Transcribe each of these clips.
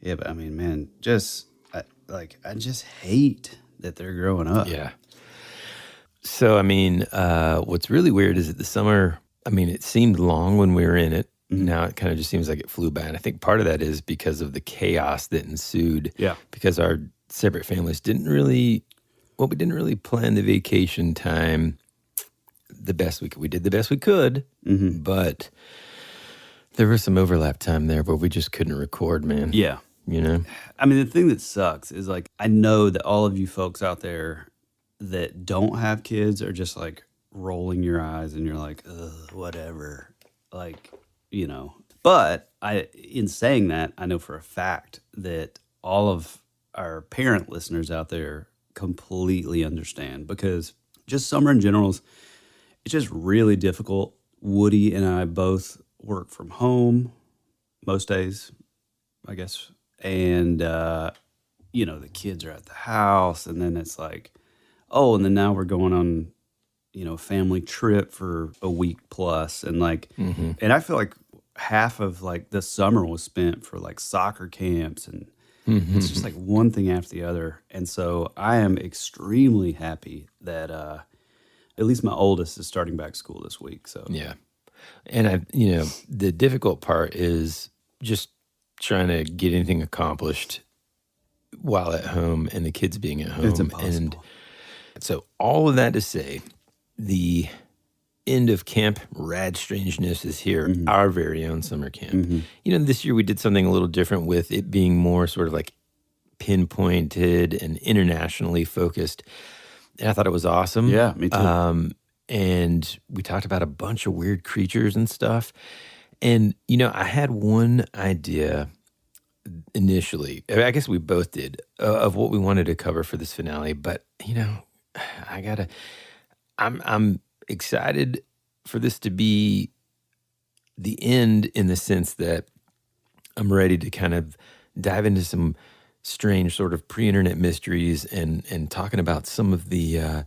Yeah, but I mean, man, I just hate that they're growing up. Yeah. So, I mean, what's really weird is that the summer, I mean, it seemed long when we were in it. Now it kind of just seems like it flew by. And I think part of that is because of the chaos that ensued. Yeah. Because our separate families we didn't really plan the vacation time the best we could. We did the best we could, but there was some overlap time there where we just couldn't record, man. Yeah. You know? I mean, the thing that sucks is like, I know that all of you folks out there that don't have kids are just like rolling your eyes and you're like, ugh, whatever. Like, you know, but in saying that, I know for a fact that all of our parent listeners out there completely understand, because just summer in general it's just really difficult. Woody and I both work from home most days, I guess. And, you know, the kids are at the house, and then it's like, oh, and then now we're going on, you know, a family trip for a week plus. And like, and I feel like half of like the summer was spent for like soccer camps, and it's just like one thing after the other. And so I am extremely happy that at least my oldest is starting back school this week. So Yeah. And the difficult part is just trying to get anything accomplished while at home and the kids being at home. It's impossible. And so all of that to say, the end of Camp Rad Strangeness is here, our very own summer camp. You know, this year we did something a little different with it being more sort of like pinpointed and internationally focused. And I thought it was awesome. Yeah, me too. And we talked about a bunch of weird creatures and stuff. And, you know, I had one idea initially, I guess we both did, of what we wanted to cover for this finale. But, you know, I'm excited for this to be the end, in the sense that I'm ready to kind of dive into some strange sort of pre-internet mysteries and talking about some of the,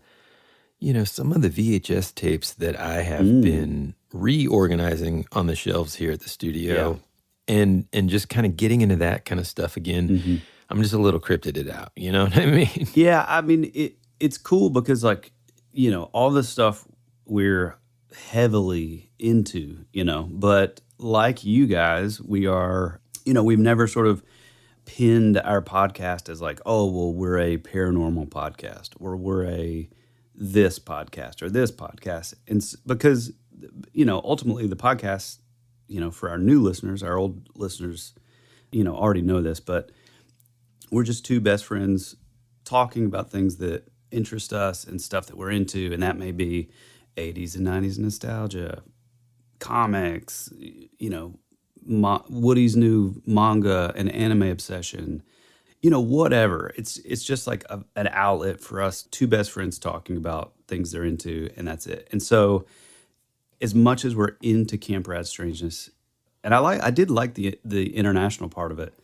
some of the VHS tapes that I have been reorganizing on the shelves here at the studio, and just kind of getting into that kind of stuff again. I'm just a little cryptid out, you know what I mean? Yeah, I mean, it's cool because, like, you know, all this stuff we're heavily into, you know, but like you guys, we are, you know, we've never sort of pinned our podcast as like, oh, well, we're a paranormal podcast, or we're a this podcast or this podcast. And because, you know, ultimately the podcast, you know, for our new listeners, our old listeners, you know, already know this, but we're just two best friends talking about things that interest us and stuff that we're into. And that may be 80s and 90s nostalgia, comics, you know, Woody's new manga and anime obsession, you know, whatever. It's just like an outlet for us, two best friends talking about things they're into, and that's it. And so, as much as we're into Camp Rad Strangeness, and I did like the international part of it,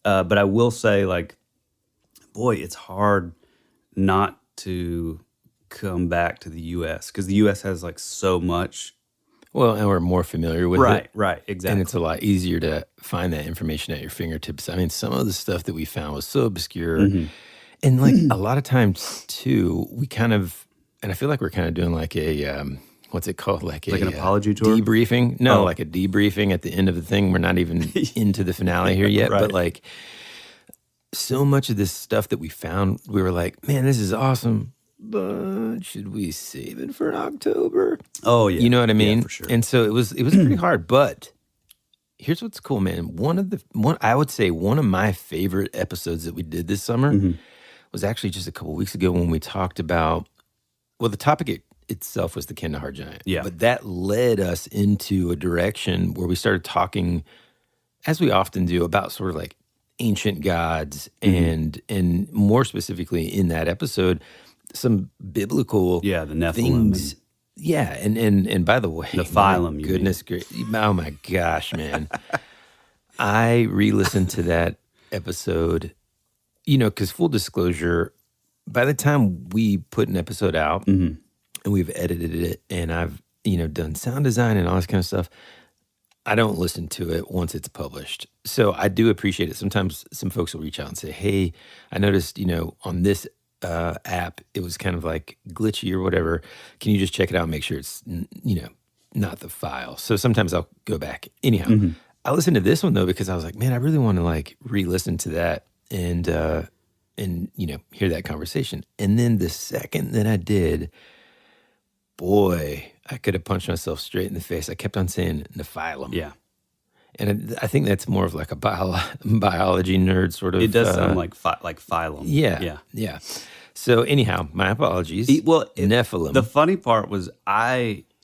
but I will say, like, boy, it's hard not to come back to the U.S. because the U.S. has like so much. Well, and we're more familiar with it. Right, exactly. And it's a lot easier to find that information at your fingertips. I mean, some of the stuff that we found was so obscure. And like a lot of times too, we kind of, and I feel like we're kind of doing like a, what's it called? Like an apology tour? Debriefing? No, like a debriefing at the end of the thing. We're not even into the finale here yet, but like so much of this stuff that we found, we were like, man, this is awesome. But should we save it for October? Oh, yeah. You know what I mean? Yeah, for sure. And so it was pretty hard. But here's what's cool, man. I would say one of my favorite episodes that we did this summer was actually just a couple weeks ago when we talked about, well, the topic itself was the Kandahar Giant. Yeah. But that led us into a direction where we started talking, as we often do, about sort of like ancient gods and more specifically in that episode, some biblical the Nephilim things. And by the way, Nephilim, goodness gracious, oh my gosh, man. I re-listened to that episode, you know, because full disclosure, by the time we put an episode out and we've edited it and I've, you know, done sound design and all this kind of stuff, I don't listen to it once it's published. So I do appreciate it. Sometimes some folks will reach out and say, hey, I noticed, on this app, it was kind of like glitchy or whatever. Can you just check it out and make sure it's, not the file? So sometimes I'll go back. Anyhow, I listened to this one though, because I was like, man, I really want to like re-listen to that and hear that conversation. And then the second that I did, boy, I could have punched myself straight in the face. I kept on saying Nephilim. Yeah. And I think that's more of like a biology nerd sort of. It does sound like phylum. Yeah. So anyhow, my apologies. Nephilim. The funny part was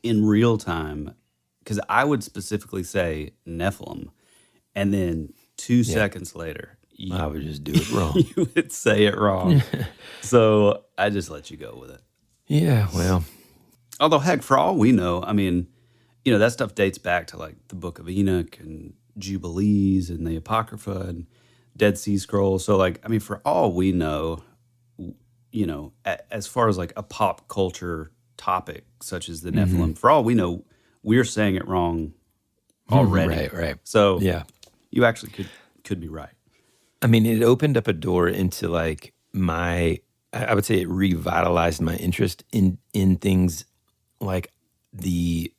in real time, because I would specifically say Nephilim, and then 2 seconds later, I would just do it wrong. You would say it wrong. So I just let you go with it. Yeah, well. Although, heck, for all we know, I mean, that stuff dates back to like the Book of Enoch and Jubilees and the Apocrypha and Dead Sea Scrolls. So, like, I mean, for all we know, as far as like a pop culture topic such as the Nephilim, for all we know, we're saying it wrong already. Right. So, yeah, you actually could be right. I mean, it opened up a door into like I would say it revitalized my interest in things like the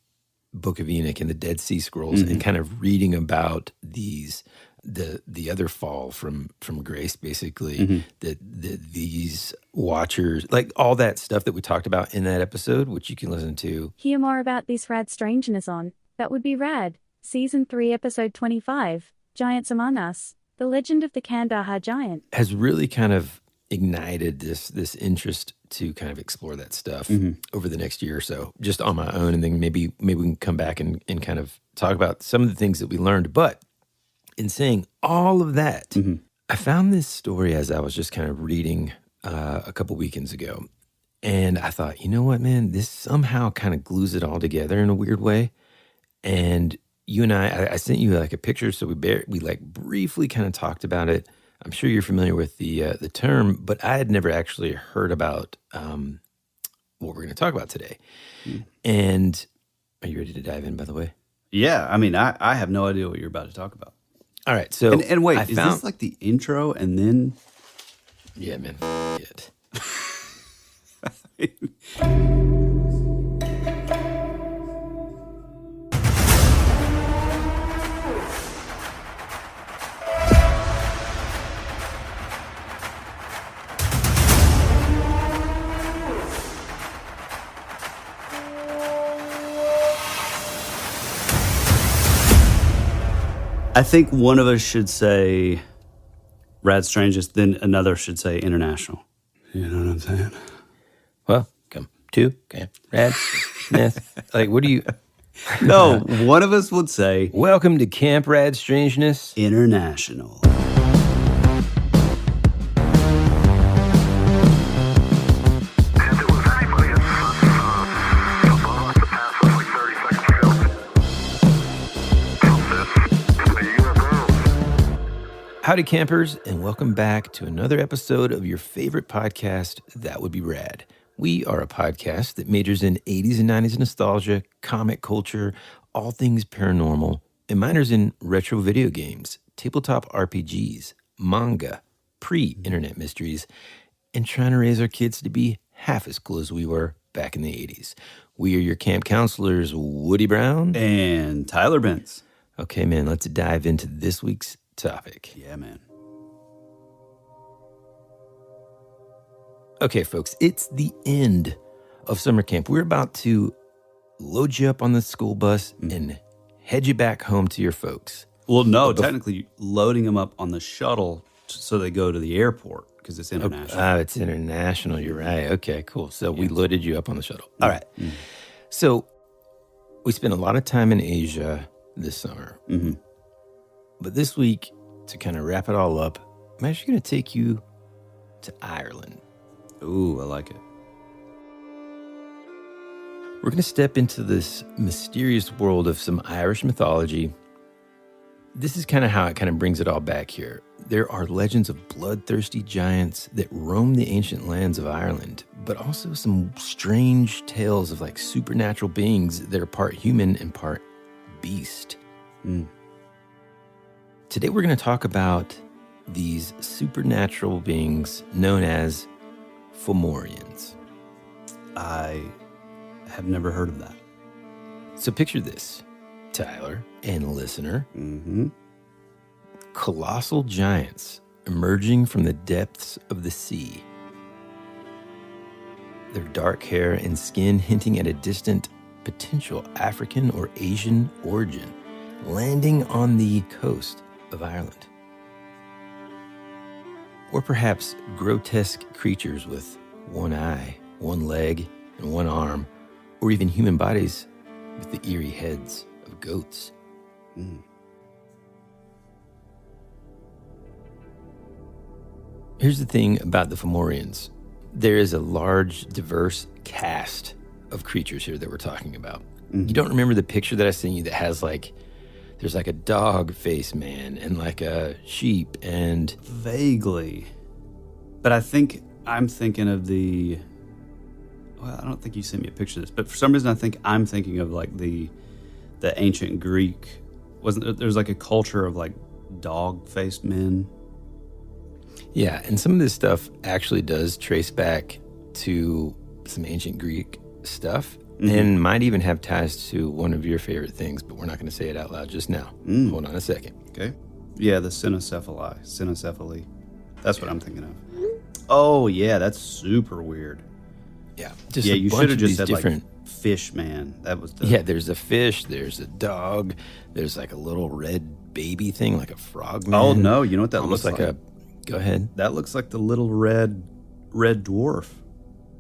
Book of Enoch and the Dead Sea Scrolls, and kind of reading about these the other fall from grace, basically, that these watchers, like all that stuff that we talked about in that episode, which you can listen to. Hear more about this rad strangeness on That Would Be Rad, Season 3, Episode 25, Giants Among Us, The Legend of the Kandahar Giant. Has really kind of ignited this interest to kind of explore that stuff over the next year or so, just on my own, and then maybe we can come back and kind of talk about some of the things that we learned. But in saying all of that, I found this story as I was just kind of reading a couple weekends ago, and I thought, you know what, man, this somehow kind of glues it all together in a weird way. And you and I sent you like a picture, so we like briefly kind of talked about it. I'm sure you're familiar with the term, but I had never actually heard about what we're going to talk about today. And are you ready to dive in, by the way? Yeah, I mean, I have no idea what you're about to talk about. All right, so and wait, is this like the intro and then? Yeah, man, it. I think one of us should say Rad Strangest, then another should say International. You know what I'm saying? Welcome to Rad Smith. Like, what do you... No, one of us would say... Welcome to Camp Rad Strangeness International. Howdy, campers, and welcome back to another episode of your favorite podcast, That Would Be Rad. We are a podcast that majors in 80s and 90s nostalgia, comic culture, all things paranormal, and minors in retro video games, tabletop RPGs, manga, pre-internet mysteries, and trying to raise our kids to be half as cool as we were back in the 80s. We are your camp counselors, Woody Brown and Tyler Bence. Okay, man, let's dive into this week's topic. Yeah, man. Okay, folks, it's the end of summer camp. We're about to load you up on the school bus and head you back home to your folks. Well, no, technically loading them up on the shuttle so they go to the airport because it's international. Oh, it's international. You're right. Okay, cool. So we loaded you up on the shuttle. All right. So we spent a lot of time in Asia this summer. But this week, to kind of wrap it all up, I'm actually going to take you to Ireland. Ooh, I like it. We're going to step into this mysterious world of some Irish mythology. This is kind of how it kind of brings it all back here. There are legends of bloodthirsty giants that roam the ancient lands of Ireland, but also some strange tales of like supernatural beings that are part human and part beast. Today we're going to talk about these supernatural beings known as Fomorians. I have never heard of that. So picture this, Tyler and listener. Colossal giants emerging from the depths of the sea. Their dark hair and skin hinting at a distant potential African or Asian origin, landing on the coast of Ireland. Or perhaps grotesque creatures with one eye, one leg, and one arm, or even human bodies with the eerie heads of goats. Here's the thing about the Fomorians. There is a large, diverse cast of creatures here that we're talking about. You don't remember the picture that I sent you that has there's like a dog face man and like a sheep and... Vaguely. But I think I'm thinking of the... Well, I don't think you sent me a picture of this, but for some reason I think I'm thinking of like the ancient Greek. There's like a culture of like dog-faced men. Yeah, and some of this stuff actually does trace back to some ancient Greek stuff and might even have ties to one of your favorite things, but we're not going to say it out loud just now. Hold on a second. Okay. Yeah, the cynocephaly. That's what I'm thinking of. Oh, yeah, that's super weird. Yeah, You should have just said different... like fish man. That was the... Yeah, there's a fish, there's a dog, there's like a little red baby thing, like a frog man. Oh, no, you know what that almost looks like? Go ahead. That looks like the little red dwarf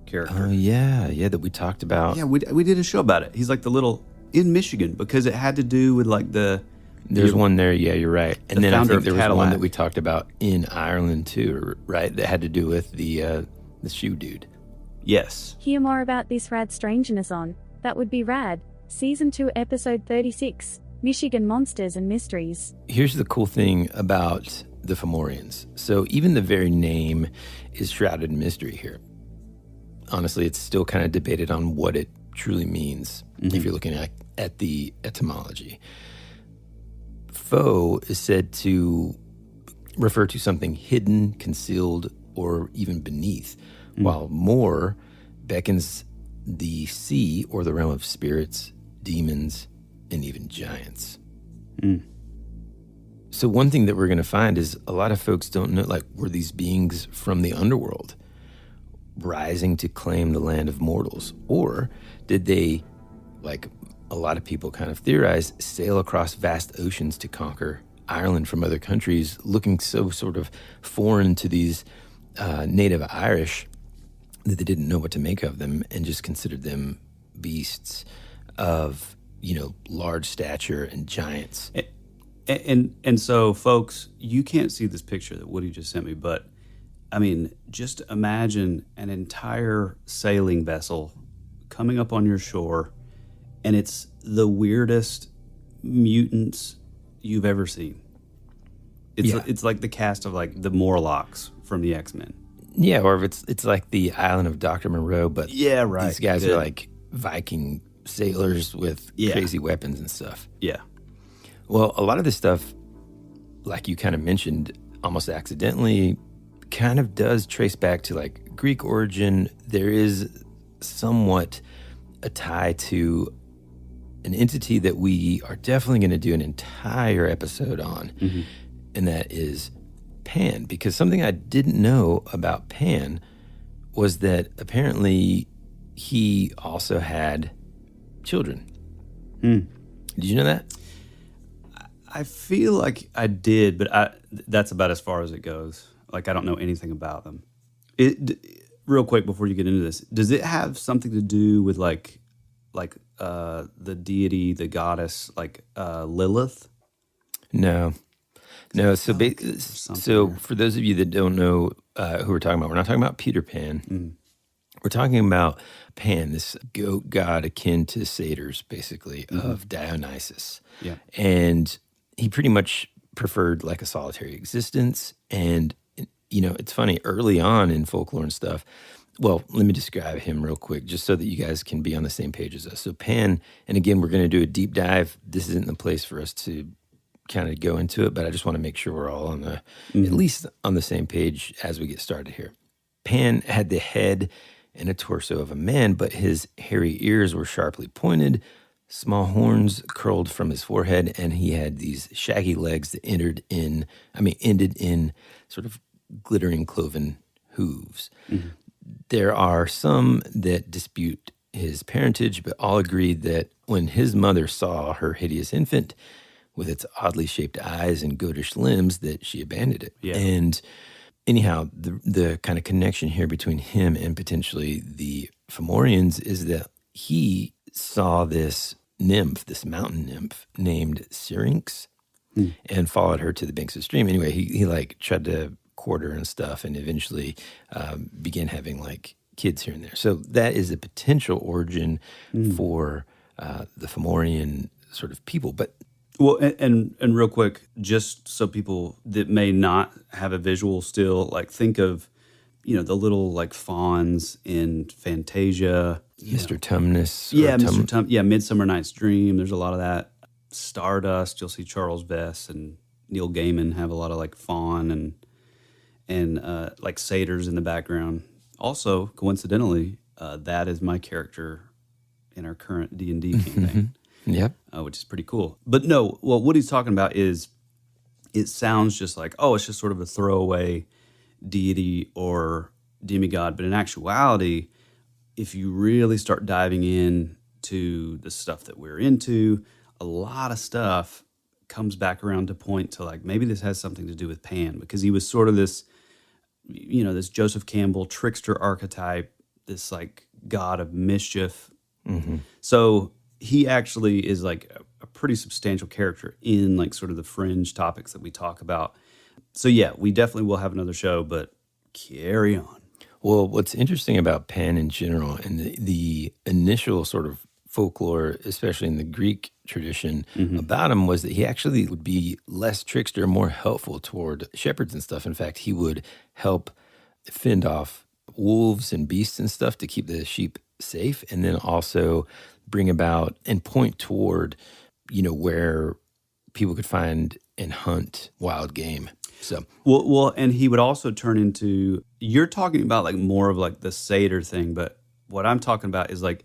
character. Oh, yeah, that we talked about. Yeah, we did a show about it. He's like the little... In Michigan, because it had to do with like the... There's one there, yeah, you're right. And then I think there was Cadillac. one that we talked about in Ireland too, right? That had to do with the shoe dude. Yes. Hear more about this rad strangeness on That Would Be Rad, Season 2, Episode 36, Michigan Monsters and Mysteries. Here's the cool thing about the Fomorians. So even the very name is shrouded in mystery here. Honestly, it's still kind of debated on what it truly means if you're looking at the etymology. Fo is said to refer to something hidden, concealed, or even beneath, while Mor beckons the sea or the realm of spirits, demons, and even giants. So one thing that we're going to find is a lot of folks don't know, like, were these beings from the underworld rising to claim the land of mortals? Or did they, like a lot of people kind of theorize, sail across vast oceans to conquer Ireland from other countries, looking so sort of foreign to these native Irish that they didn't know what to make of them and just considered them beasts of, large stature and giants. And so, folks, you can't see this picture that Woody just sent me, but, I mean, just imagine an entire sailing vessel coming up on your shore, and it's the weirdest mutants you've ever seen. It's like the cast of, like, the Morlocks from the X-Men. Yeah, or if it's like the island of Dr. Moreau, but yeah, right. These guys are like Viking sailors with crazy weapons and stuff. Yeah. Well, a lot of this stuff, like you kind of mentioned, almost accidentally, kind of does trace back to like Greek origin. There is somewhat a tie to an entity that we are definitely going to do an entire episode on, and that is Pan. Because something I didn't know about Pan was that apparently he also had children. Did you know that? I feel like I did, but that's about as far as it goes. Like, I don't know anything about them. Real quick before you get into this, does it have something to do with like the deity, the goddess, like Lilith? No. So for those of you that don't know who we're talking about, we're not talking about Peter Pan. We're talking about Pan, this goat god akin to satyrs, basically, of Dionysus. Yeah. And he pretty much preferred like a solitary existence. And, it's funny, early on in folklore and stuff, Well, let me describe him real quick, just so that you guys can be on the same page as us. So Pan, and again, we're going to do a deep dive. This isn't the place for us to kind of go into it, but I just want to make sure we're all on the, at least on the same page as we get started here. Pan had the head and a torso of a man, but his hairy ears were sharply pointed, small horns curled from his forehead, and he had these shaggy legs that ended in sort of glittering cloven hooves. Mm-hmm. There are some that dispute his parentage, but all agreed that when his mother saw her hideous infant with its oddly shaped eyes and goatish limbs, that she abandoned it. Yeah. And anyhow, the kind of connection here between him and potentially the Fomorians is that he saw this nymph, this mountain nymph named Syrinx, and followed her to the banks of the stream. Anyway, he like tried to court her and stuff, and eventually began having like kids here and there. So that is a potential origin for the Fomorian sort of people. But well, and real quick, just so people that may not have a visual still, like think of, the little like fawns in Fantasia. Mr. Tumnus. Yeah, Mr. Tum. Yeah, Midsummer Night's Dream. There's a lot of that. Stardust. You'll see Charles Vess and Neil Gaiman have a lot of like fawn and like satyrs in the background. Also, coincidentally, that is my character in our current D&D campaign. Yep. Which is pretty cool. But no, what he's talking about is it sounds just like, it's just sort of a throwaway deity or demigod. But in actuality, if you really start diving in to the stuff that we're into, a lot of stuff comes back around to point to like, maybe this has something to do with Pan, because he was sort of this, this Joseph Campbell trickster archetype, this like god of mischief. Mm-hmm. So he actually is like a pretty substantial character in like sort of the fringe topics that we talk about. So yeah, we definitely will have another show, but carry on. Well, what's interesting about Pan in general and the initial sort of folklore, especially in the Greek tradition about him, was that he actually would be less trickster, more helpful toward shepherds and stuff. In fact, he would help fend off wolves and beasts and stuff to keep the sheep safe, and then also bring about and point toward, where people could find and hunt wild game. So well, and he would also turn into, you're talking about like more of like the satyr thing, but what I'm talking about is like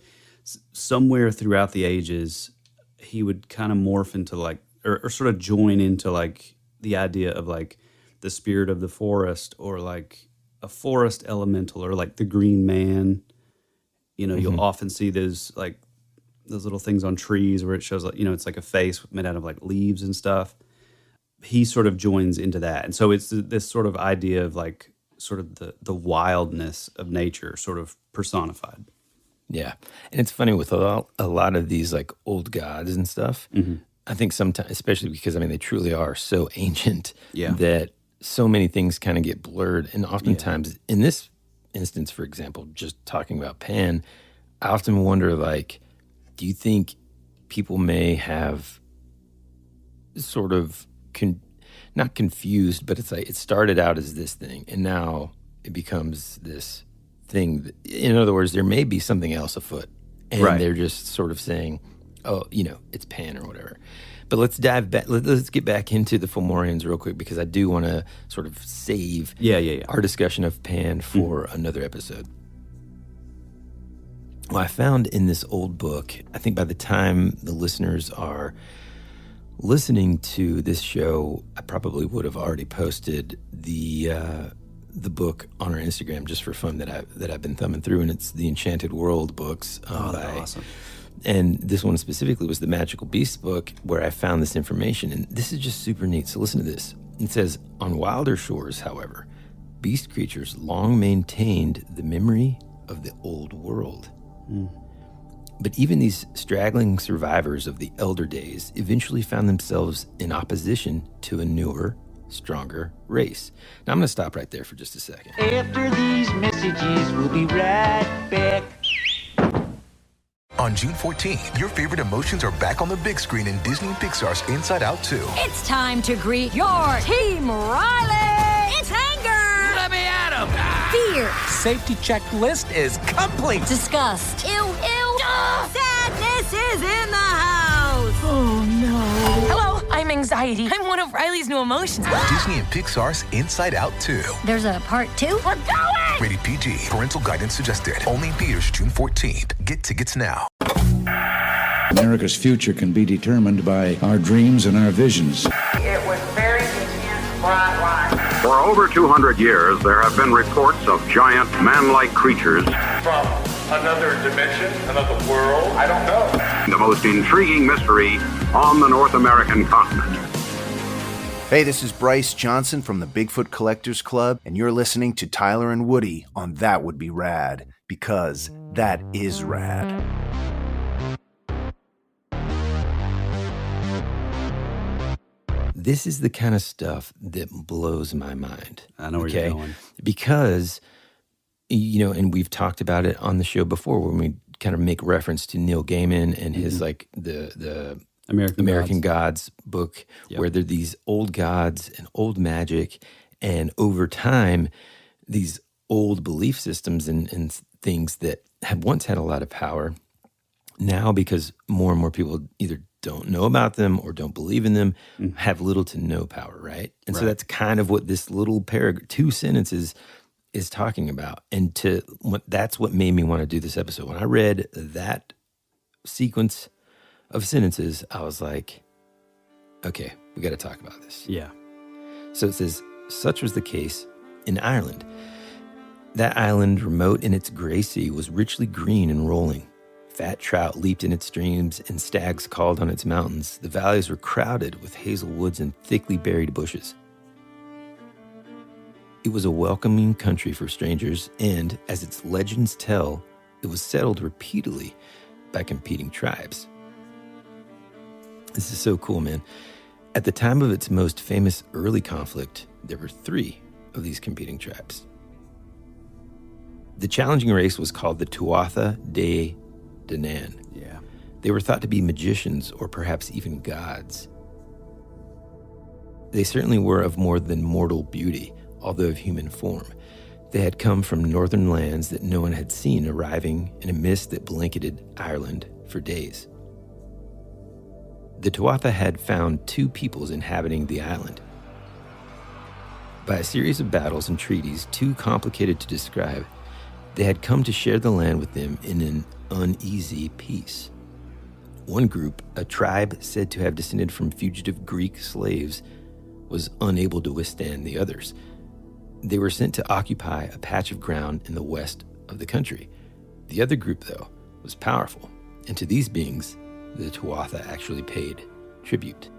somewhere throughout the ages, he would kind of morph into like, or sort of join into like the idea of like the spirit of the forest, or like a forest elemental, or like the green man. You'll often see those little things on trees where it shows like, it's like a face made out of like leaves and stuff. He sort of joins into that. And so it's this sort of idea of like sort of the wildness of nature sort of personified. Yeah. And it's funny with a lot of these like old gods and stuff. Mm-hmm. I think sometimes, especially because they truly are so ancient that so many things kind of get blurred. And oftentimes in this instance, for example, just talking about Pan, I often wonder like, do you think people may have sort of not confused, but it's like it started out as this thing and now it becomes this thing that, in other words, there may be something else afoot, and they're just sort of saying, it's Pan or whatever. But let's dive back. Let's get back into the Fomorians real quick, because I do want to sort of save our discussion of Pan for another episode. Well, I found in this old book, I think by the time the listeners are listening to this show, I probably would have already posted the book on our Instagram just for fun that I've been thumbing through, and it's the Enchanted World books. They're awesome. And this one specifically was the Magical Beasts book, where I found this information, and this is just super neat. So listen to this. It says, on wilder shores, however, beast creatures long maintained the memory of the old world. But even these straggling survivors of the elder days eventually found themselves in opposition to a newer, stronger race. Now I'm going to stop right there for just a second. After these messages, we'll be right back. On June 14th, your favorite emotions are back on the big screen in Disney and Pixar's Inside Out 2. It's time to greet your Team Riley! It's anger! Let me at him! Fear! safety checklist is complete. Disgust. Ew, ew. Sadness is in the house. Oh, no. Hello, I'm anxiety. I'm one of Riley's new emotions. Disney and Pixar's Inside Out 2. There's a part 2? We're going! Rated PG. Parental guidance suggested. Only in theaters June 14th. Get tickets now. America's future can be determined by our dreams and our visions. It was very intense, bright light. For over 200 years, there have been reports of giant man-like creatures. From another dimension, another world, I don't know. The most intriguing mystery on the North American continent. Hey, this is Bryce Johnson from the Bigfoot Collectors Club, and you're listening to Tyler and Woody on That Would Be Rad, because that is rad. This is the kind of stuff that blows my mind. I know where you're going. Because, and we've talked about it on the show before when we kind of make reference to Neil Gaiman and his, like, the American Gods book, where they're these old gods and old magic, and over time, these old belief systems and things that have once had a lot of power, now because more and more people either don't know about them or don't believe in them, have little to no power, right? And so that's kind of what this little paragraph, 2 sentences, is talking about. And that's what made me want to do this episode. When I read that sequence of sentences, I was like, okay, we got to talk about this. Yeah. So it says, such was the case in Ireland. That island, remote in its gray sea, was richly green and rolling. Fat trout leaped in its streams, and stags called on its mountains. The valleys were crowded with hazel woods and thickly berried bushes. It was a welcoming country for strangers, and, as its legends tell, it was settled repeatedly by competing tribes. This is so cool, man. At the time of its most famous early conflict, there were 3 of these competing tribes. The challenging race was called the Tuatha De Danann. Yeah. They were thought to be magicians or perhaps even gods. They certainly were of more than mortal beauty, although of human form. They had come from northern lands that no one had seen, arriving in a mist that blanketed Ireland for days. The Tuatha had found 2 peoples inhabiting the island. By a series of battles and treaties too complicated to describe, they had come to share the land with them in an uneasy peace. One group, a tribe said to have descended from fugitive Greek slaves, was unable to withstand the others. They were sent to occupy a patch of ground in the west of the country. The other group, though, was powerful, and to these beings, the Tuatha actually paid tribute.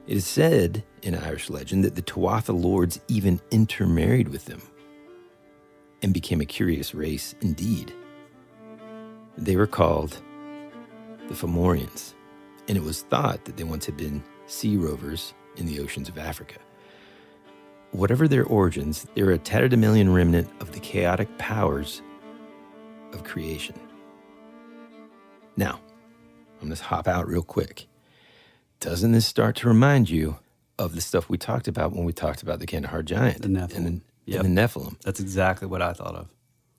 It is said in Irish legend that the Tuatha lords even intermarried with them and became a curious race indeed. They were called the Fomorians, and it was thought that they once had been sea rovers in the oceans of Africa. Whatever their origins, they were a tatterdemalion remnant of the chaotic powers of creation. Now, I'm going to hop out real quick. Doesn't this start to remind you of the stuff we talked about when we talked about the Kandahar Giant? The Nephilim. And the Nephilim. That's exactly what I thought of.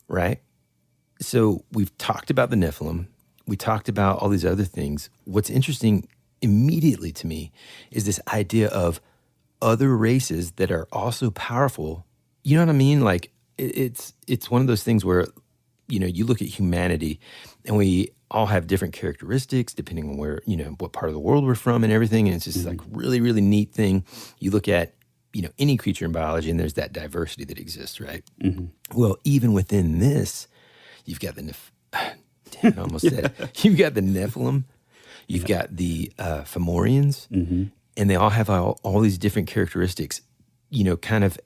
Right? So we've talked about the Nephilim. We talked about all these other things. What's interesting immediately to me is this idea of other races that are also powerful. You know what I mean? Like, it's one of those things where, you look at humanity and we all have different characteristics depending on where, what part of the world we're from and everything. And it's just like really, really neat thing. You look at, any creature in biology and there's that diversity that exists, right? Mm-hmm. Well, even within this, you've got the I almost said it. You've got the Nephilim, you've got the Fomorians, and they all have all these different characteristics, kind of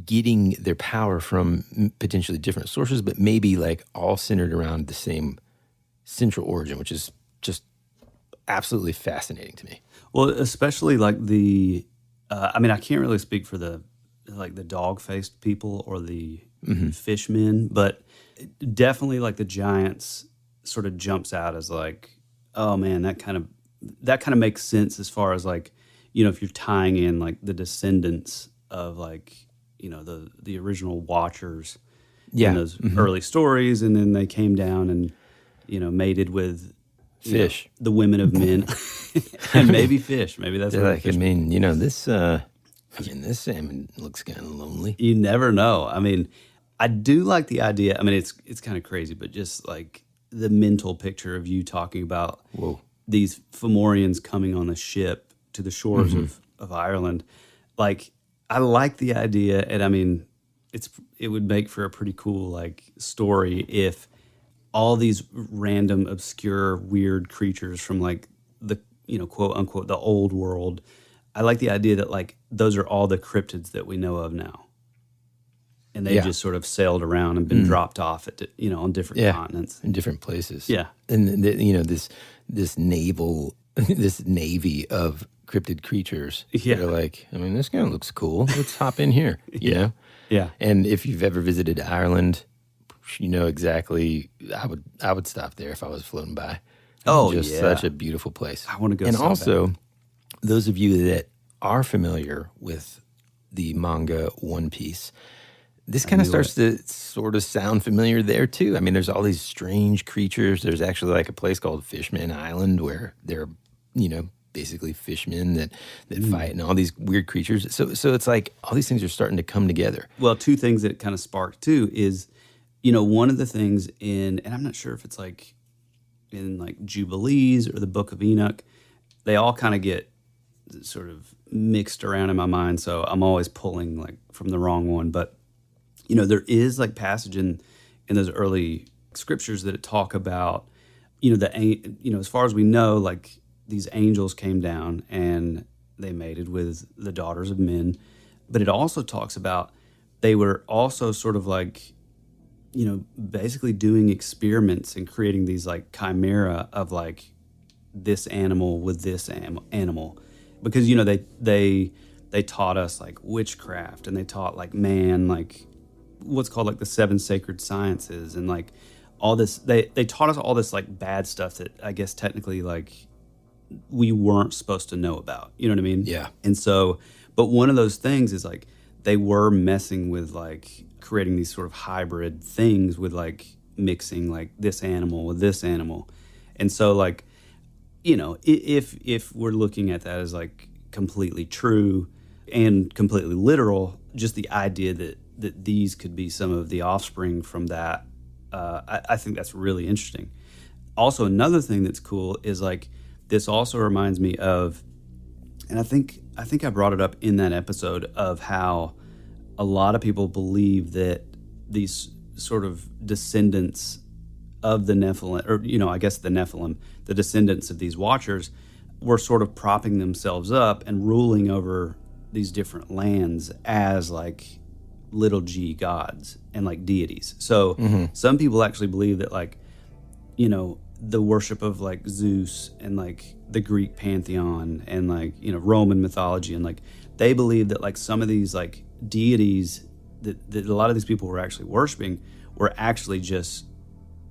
getting their power from potentially different sources, but maybe like all centered around the same central origin, which is just absolutely fascinating to me. Well, especially like I can't really speak for the dog-faced people or the fishmen, but definitely like the giants sort of jumps out as like, oh man, that kind of makes sense as far as like, if you're tying in like the descendants of like, the original Watchers in those early stories, and then they came down and mated with fish, the women of men, and maybe fish. Maybe that's what like. I mean, this salmon looks kind of lonely. You never know. I mean, I do like the idea. I mean, it's kind of crazy, but just like the mental picture of you talking about these Fomorians coming on a ship to the shores of Ireland. Like, I like the idea, and I mean, it would make for a pretty cool like story if all these random, obscure, weird creatures from like the quote unquote the old world. I like the idea that like those are all the cryptids that we know of now, and they just sort of sailed around and been dropped off at on different continents, in different places. Yeah, and this navy of cryptid creatures. Yeah, they're like, I mean, this guy looks cool. Let's hop in here. You know. Yeah. And if you've ever visited Ireland, you know exactly. I would stop there if I was floating by. Such a beautiful place. I want to go. And also, those of you that are familiar with the manga One Piece, this kind of starts to sort of sound familiar there too. I mean, there's all these strange creatures. There's actually like a place called Fishman Island where there are, basically fishmen that fight and all these weird creatures. So it's like all these things are starting to come together. Well, two things that it kind of sparked too is, one of the things and I'm not sure if it's like in like Jubilees or the Book of Enoch, they all kind of get sort of mixed around in my mind. So I'm always pulling like from the wrong one. But, there is like passage in those early scriptures that talk about, as far as we know, like, these angels came down and they mated with the daughters of men. But it also talks about they were also sort of like, basically doing experiments and creating these like chimera of like this animal with this animal. Because, they taught us like witchcraft, and they taught like man, like what's called like the 7 sacred sciences, and like all this, they taught us all this like bad stuff that I guess technically like we weren't supposed to know about. You know what I mean? Yeah. And so, but one of those things is like they were messing with like creating these sort of hybrid things with like mixing like this animal with this animal. And so like, if we're looking at that as like completely true and completely literal, just the idea that these could be some of the offspring from that, I think that's really interesting. Also, another thing that's cool is like, this also reminds me of, and I think I brought it up in that episode, of how a lot of people believe that these sort of descendants of the Nephilim, or, I guess the Nephilim, the descendants of these Watchers, were sort of propping themselves up and ruling over these different lands as like little g gods and like deities. So some people actually believe that like, the worship of like Zeus and like the Greek pantheon and like, Roman mythology, and like they believe that like some of these like deities that a lot of these people were actually worshiping were actually just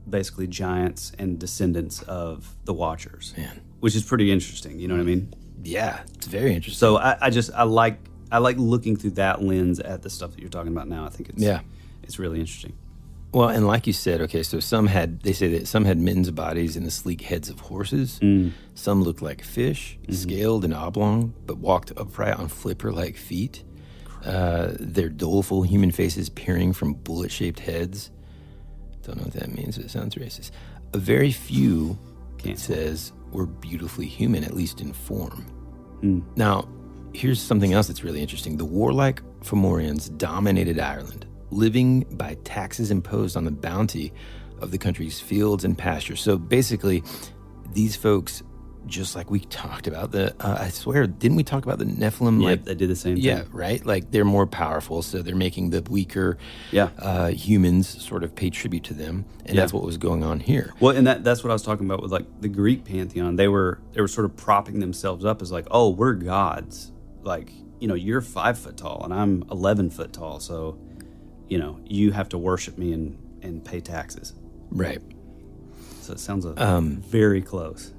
basically giants and descendants of the Watchers. Man. Which is pretty interesting, you know what I mean? Yeah, it's very interesting. So I like looking through that lens at the stuff that you're talking about now. I think it's really interesting. Well, and like you said, okay, so they say that some had men's bodies and the sleek heads of horses. Some looked like fish, scaled and oblong, but walked upright on flipper-like feet. Their doleful human faces peering from bullet-shaped heads. Don't know what that means, but it sounds racist. A very few, it says, were beautifully human, at least in form. Now, here's something else that's really interesting. The warlike Fomorians dominated Ireland, living by taxes imposed on the bounty of the country's fields and pastures. So basically, these folks, just like we talked about, I swear, didn't we talk about the Nephilim? Yeah, they did the same thing. Yeah, right? Like, they're more powerful, so they're making the weaker humans sort of pay tribute to them, and that's what was going on here. Well, and that's what I was talking about with, like, the Greek pantheon. They were sort of propping themselves up as, like, oh, we're gods. Like, you're 5 foot tall, and I'm 11 foot tall, so, you have to worship me and pay taxes. Right. So it sounds very close.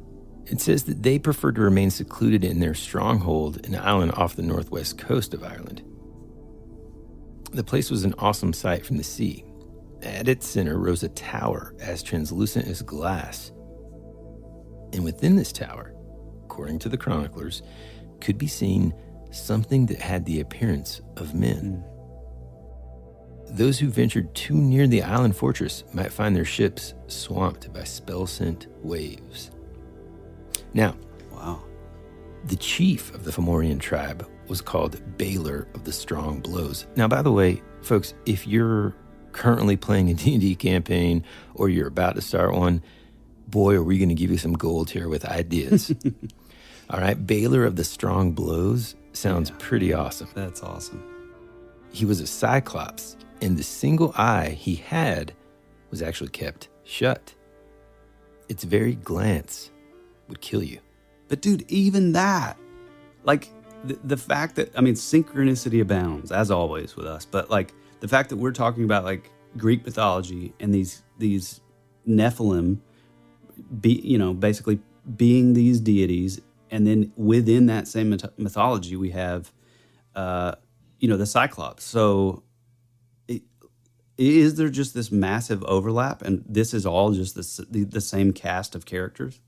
It says that they preferred to remain secluded in their stronghold, an island off the northwest coast of Ireland. The place was an awesome sight from the sea. At its center rose a tower as translucent as glass. And within this tower, according to the chroniclers, could be seen something that had the appearance of men. Those who ventured too near the island fortress might find their ships swamped by spell-sent waves. Now, wow. The chief of the Fomorian tribe was called Baylor of the Strong Blows. Now, by the way, folks, if you're currently playing a D&D campaign or you're about to start one, boy, are we going to give you some gold here with ideas. All right, Baylor of the Strong Blows sounds pretty awesome. That's awesome. He was a cyclops, and the single eye he had was actually kept shut. Its very glance would kill you. But dude, even that, like the fact that, I mean, synchronicity abounds, as always with us, but like the fact that we're talking about like Greek mythology and these Nephilim, basically being these deities, and then within that same mythology, we have, the Cyclops. So is there just this massive overlap, and this is all just the same cast of characters?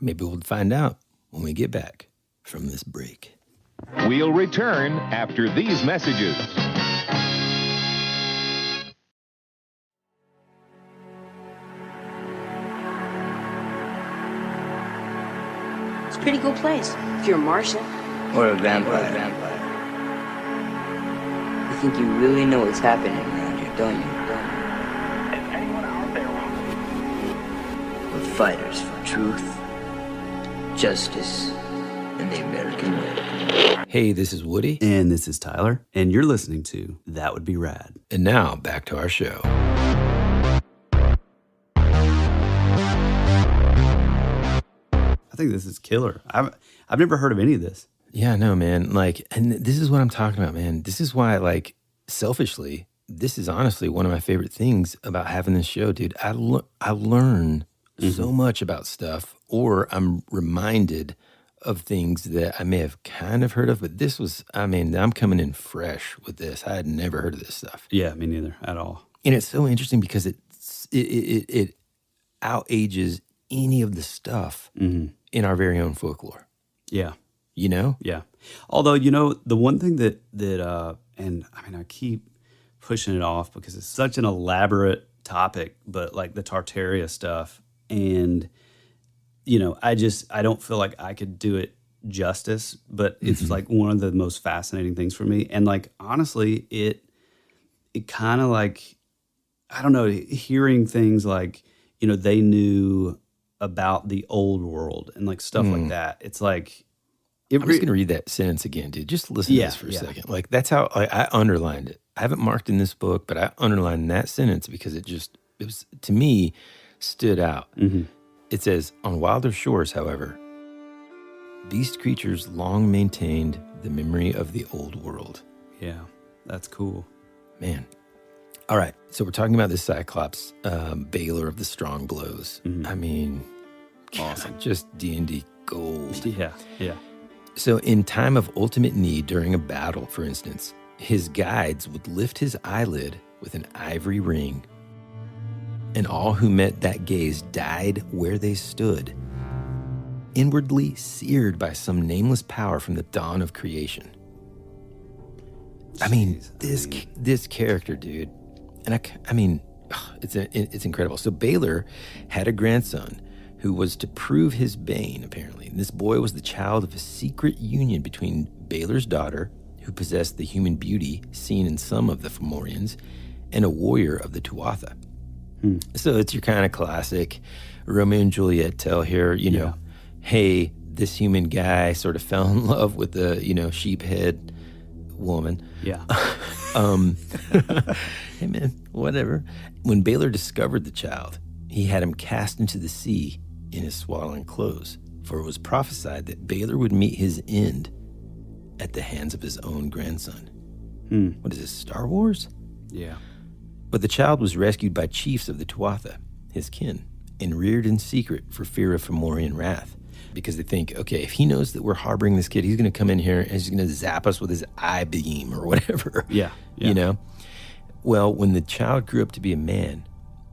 Maybe we'll find out when we get back from this break. We'll return after these messages. It's a pretty cool place if you're a Martian. Or a vampire. You think you really know what's happening around here, don't you? Is anyone out there? We're fighters for truth, justice, and the American way. Hey, this is Woody. And this is Tyler. And you're listening to That Would Be Rad. And now, back to our show. I think this is killer. I've never heard of any of this. Yeah, no, man. Like, and this is what I'm talking about, man. This is why, like, selfishly, this is honestly one of my favorite things about having this show, dude. I learn so much about stuff, or I'm reminded of things that I may have kind of heard of, but this was, I mean, I'm coming in fresh with this. I had never heard of this stuff. Yeah, me neither at all. And it's so interesting because it outages any of the stuff in our very own folklore. Yeah. You know? Yeah. Although, the one thing that and I mean, I keep pushing it off because it's such an elaborate topic, but like the Tartaria stuff, and I don't feel like I could do it justice, but it's like one of the most fascinating things for me. And like, honestly, it kind of like, I don't know, hearing things like, they knew about the old world and like stuff like that. It's like, I'm just going to read that sentence again, dude. Just listen to this for a second. Like, that's how I underlined it. I haven't marked in this book, but I underlined that sentence because it was, to me, stood out. It says, on wilder shores, however, beast creatures long maintained the memory of the old world. Yeah, that's cool. Man. All right, so we're talking about this Cyclops, Baylor of the Strong Blows. I mean, awesome. Just D&D gold. Yeah. So in time of ultimate need during a battle, for instance, his guides would lift his eyelid with an ivory ring, and all who met that gaze died where they stood, inwardly seared by some nameless power from the dawn of creation. I mean, this character, dude, and I mean, it's incredible. So Baylor had a grandson who was to prove his bane, apparently. And this boy was the child of a secret union between Baylor's daughter, who possessed the human beauty seen in some of the Fomorians, and a warrior of the Tuatha. So it's your kind of classic Romeo and Juliet tale here, hey, this human guy sort of fell in love with the, sheep head woman. Yeah. Hey, man, whatever. When Baylor discovered the child, he had him cast into the sea in his swaddling clothes, for it was prophesied that Baylor would meet his end at the hands of his own grandson. What is this, Star Wars? Yeah. But the child was rescued by chiefs of the Tuatha, his kin, and reared in secret for fear of Fomorian wrath. because they think, okay, if he knows that we're harboring this kid, he's going to come in here and he's going to zap us with his eye beam or whatever. Yeah. You know? Well, when the child grew up to be a man,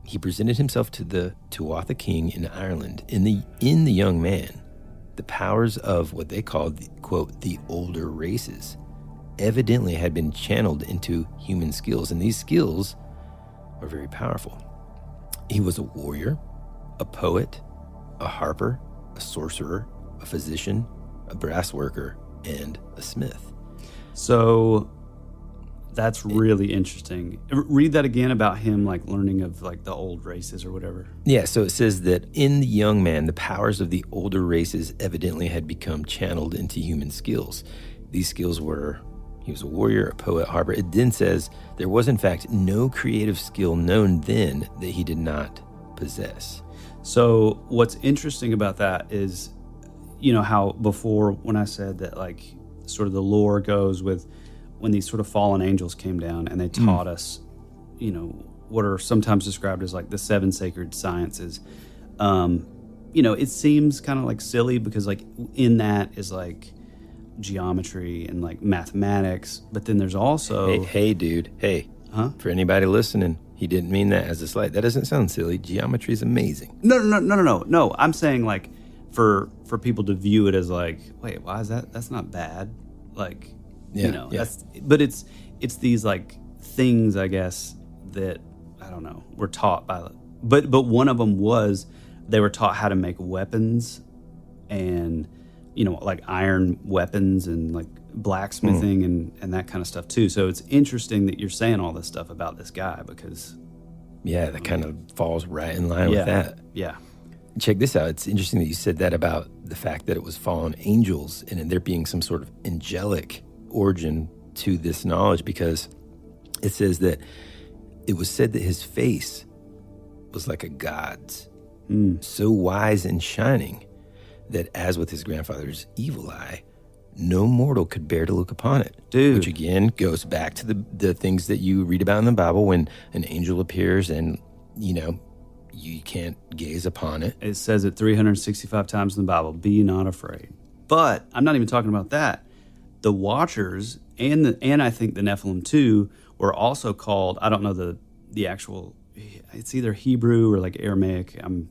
he presented himself to the Tuatha king in Ireland. In the young man, the powers of what they called, quote, the older races evidently had been channeled into human skills, and these skills are very powerful. He was a warrior, a poet, a harper, a sorcerer, a physician, a brass worker, and a smith. So that's really interesting. Read that again about him, like learning of like the old races or whatever. Yeah, so it says that in the young man, the powers of the older races evidently had become channeled into human skills. These skills were, he was a warrior, a poet, harper. It then says there was, in fact, no creative skill known then that he did not possess. So what's interesting about that is, you know, how before when I said that, like, sort of the lore goes with when these sort of fallen angels came down and they taught us, you know, what are sometimes described as like the 7 sacred sciences. You know, it seems kind of like silly because like in that is like geometry and like mathematics, but then there's also hey dude, for anybody listening, he didn't mean that as a slight. That doesn't sound silly. Geometry is amazing. No, I'm saying like for people to view it as like, wait, why is that? That's not bad. Like, you know, that's, but it's these like things, I guess, that I don't know, were taught by, but one of them was they were taught how to make weapons and, you know, like iron weapons and like blacksmithing and that kind of stuff too. So it's interesting that you're saying all this stuff about this guy because... Yeah, that kind of falls right in line with that. Yeah. Check this out. It's interesting that you said that about the fact that it was fallen angels and there being some sort of angelic origin to this knowledge, because it says that it was said that his face was like a god's, so wise and shining that, as with his grandfather's evil eye, no mortal could bear to look upon it. Dude. Which again goes back to the things that you read about in the Bible when an angel appears and, you know, you can't gaze upon it. It says it 365 times in the Bible, be not afraid. But I'm not even talking about that. The Watchers and I think the Nephilim too were also called, I don't know the actual, it's either Hebrew or like Aramaic. I'm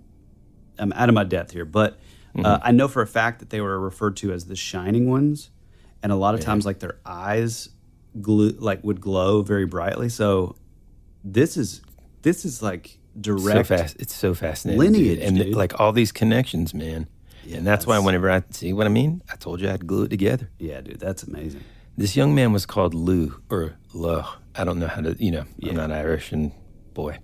out of my depth here, but I know for a fact that they were referred to as the Shining Ones, and a lot of times like their eyes would glow very brightly. So this is like direct. It's so fascinating, lineage, dude. And like all these connections, man. Yeah, and that's why whenever I see what I mean, I told you I'd glue it together. Yeah, dude, that's amazing. This young man was called Lou or Lo. I don't know how to, you know, I'm not Irish, and boy,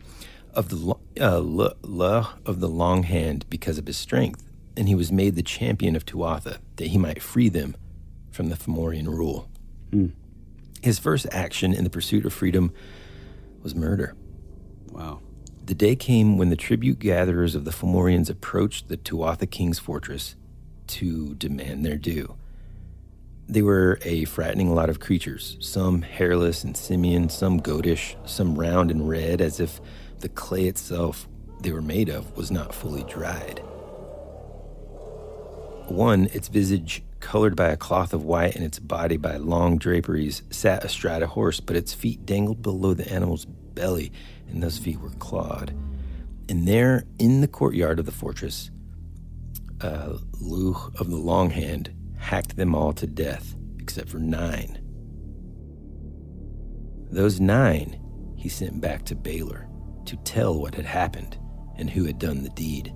of the Lo of the long hand because of his strength. And he was made the champion of Tuatha, that he might free them from the Fomorian rule. His first action in the pursuit of freedom was murder. Wow. The day came when the tribute gatherers of the Fomorians approached the Tuatha king's fortress to demand their due. They were a frightening lot of creatures, some hairless and simian, some goatish, some round and red, as if the clay itself they were made of was not fully dried. One, its visage colored by a cloth of white and its body by long draperies, sat astride a horse, but its feet dangled below the animal's belly, and those feet were clawed. And there, in the courtyard of the fortress, Luch of the Long Hand hacked them all to death, except for 9. Those 9 he sent back to Baylor to tell what had happened and who had done the deed.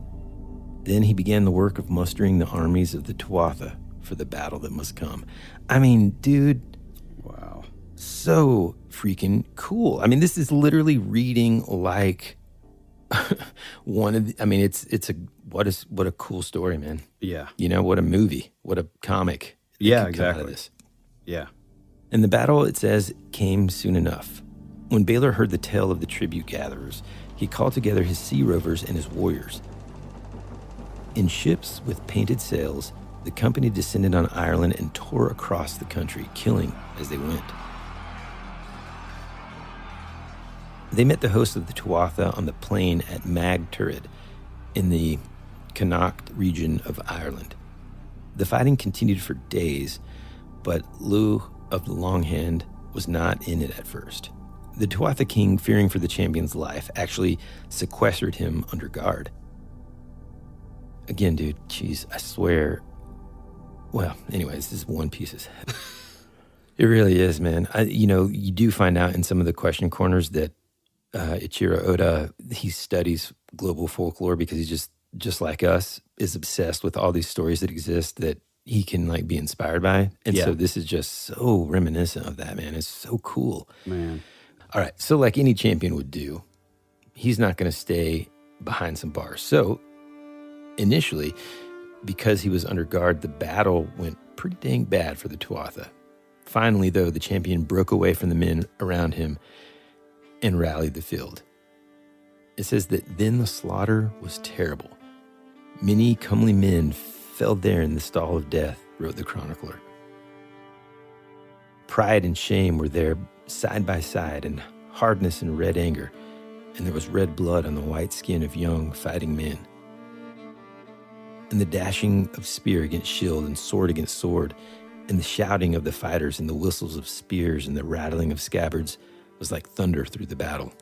Then he began the work of mustering the armies of the Tuatha for the battle that must come. I mean, dude. Wow. So freaking cool. I mean, this is literally reading like one of the, I mean, what a cool story, man. Yeah. You know, what a movie, what a comic. Yeah, exactly. Yeah. And the battle, it says, came soon enough. When Baylor heard the tale of the tribute gatherers, he called together his sea rovers and his warriors. In ships with painted sails, the company descended on Ireland and tore across the country, killing as they went. They met the hosts of the Tuatha on the plain at Mag Turid in the Connacht region of Ireland. The fighting continued for days, but Lu of the Long Hand was not in it at first. The Tuatha king, fearing for the champion's life, actually sequestered him under guard. Again, dude, geez, I swear. Well, anyways, this is One Piece's head. It really is, man. You do find out in some of the question corners that Ichiro Oda, he studies global folklore because he's just like us, is obsessed with all these stories that exist that he can like be inspired by. And so this is just so reminiscent of that, man. It's so cool. Man. All right, so like any champion would do, he's not going to stay behind some bars. So initially, because he was under guard, the battle went pretty dang bad for the Tuatha. Finally, though, the champion broke away from the men around him and rallied the field. It says that then the slaughter was terrible. Many comely men fell there in the stall of death, wrote the chronicler. Pride and shame were there side by side, and hardness and red anger, and there was red blood on the white skin of young fighting men. And the dashing of spear against shield and sword against sword, and the shouting of the fighters and the whistles of spears and the rattling of scabbards was like thunder through the battle.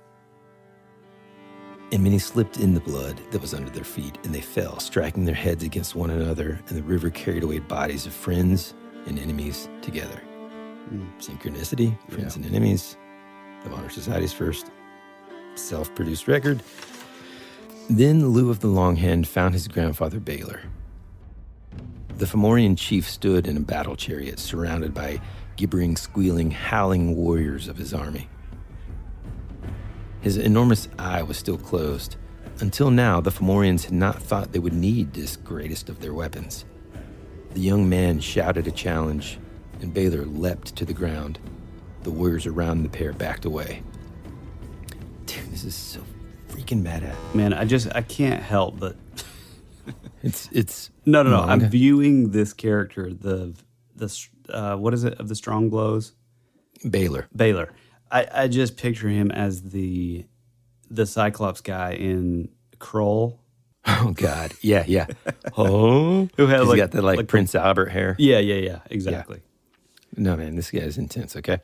And many slipped in the blood that was under their feet, and they fell, striking their heads against one another, and the river carried away bodies of friends and enemies together. Synchronicity, friends and enemies, the Honor Society's first self-produced record. Then Lu of the Long Hand found his grandfather Baylor. The Fomorian chief stood in a battle chariot surrounded by gibbering, squealing, howling warriors of his army. His enormous eye was still closed. Until now, the Fomorians had not thought they would need this greatest of their weapons. The young man shouted a challenge, and Baylor leapt to the ground. The warriors around the pair backed away. Dude, this is so freaking badass. Man, I can't help but... It's No. I'm viewing this character, the what is it, of the strong blows? Baylor. I just picture him as the Cyclops guy in Krull. Oh God, yeah. Oh, who has he's got the like Prince Albert hair. Yeah, exactly. Yeah. No, man, this guy is intense. Okay,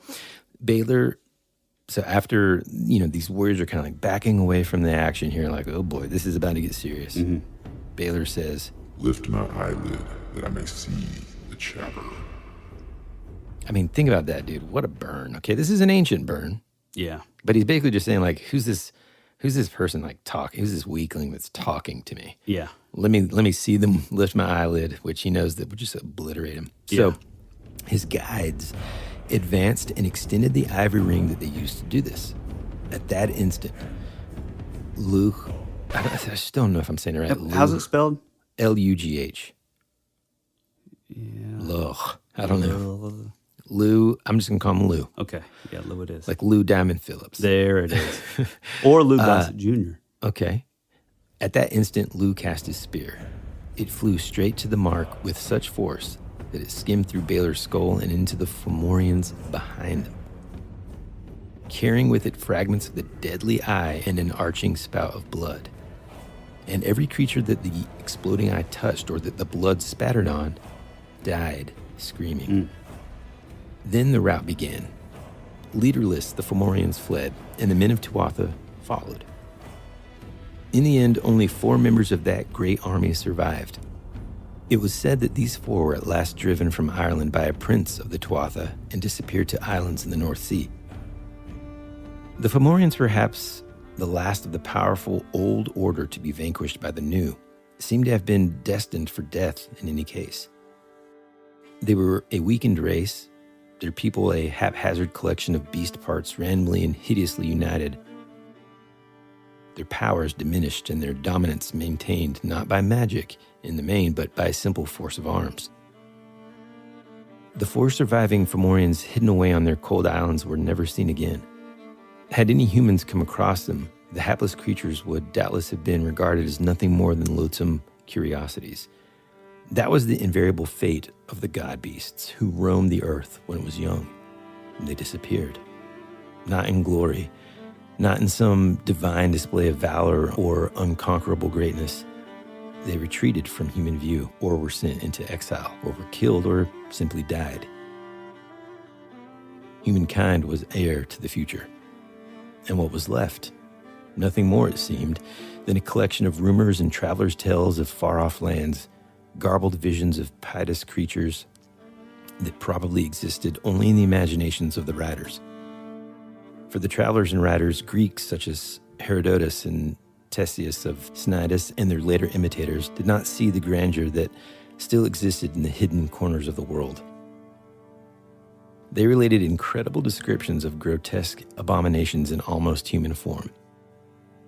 Baylor. So after these warriors are kind of like backing away from the action here, like, oh boy, this is about to get serious. Mm-hmm. Baylor says, "Lift my eyelid that I may see the chatter." I mean, think about that, dude. What a burn. Okay, this is an ancient burn. Yeah. But he's basically just saying, like, who's this person like talking? Who's this weakling that's talking to me? Yeah. Let me see them lift my eyelid, which he knows that would just obliterate him. So his guides advanced and extended the ivory ring that they used to do this. At that instant, Lu, I just don't know if I'm saying it right. How's it spelled? Lugh. Yeah. Lugh. I don't know. Lou, I'm just going to call him Lou. Okay. Yeah, Lou it is. Like Lou Diamond Phillips. There it is. Or Lou Gossett Jr. Okay. At that instant, Lou cast his spear. It flew straight to the mark with such force that it skimmed through Baylor's skull and into the Fomorians behind him, carrying with it fragments of the deadly eye and an arching spout of blood. And every creature that the exploding eye touched or that the blood spattered on died screaming. Then the rout began. Leaderless, the Fomorians fled, and the men of Tuatha followed. In the end, only 4 members of that great army survived. It was said that these 4 were at last driven from Ireland by a prince of the Tuatha and disappeared to islands in the North Sea. The Fomorians, perhaps the last of the powerful old order to be vanquished by the new, seemed to have been destined for death in any case. They were a weakened race, their people a haphazard collection of beast parts randomly and hideously united. Their powers diminished and their dominance maintained not by magic in the main, but by simple force of arms. The 4 surviving Fomorians hidden away on their cold islands were never seen again. Had any humans come across them, the hapless creatures would doubtless have been regarded as nothing more than loathsome curiosities. That was the invariable fate of the god beasts who roamed the earth when it was young, and they disappeared. Not in glory, not in some divine display of valor or unconquerable greatness, they retreated from human view or were sent into exile or were killed or simply died. Humankind was heir to the future. And what was left? Nothing more, it seemed, than a collection of rumors and travelers' tales of far-off lands, garbled visions of pietous creatures that probably existed only in the imaginations of the writers. For the travelers and writers, Greeks such as Herodotus and Ctesias of Cnidus and their later imitators did not see the grandeur that still existed in the hidden corners of the world. They related incredible descriptions of grotesque abominations in almost human form.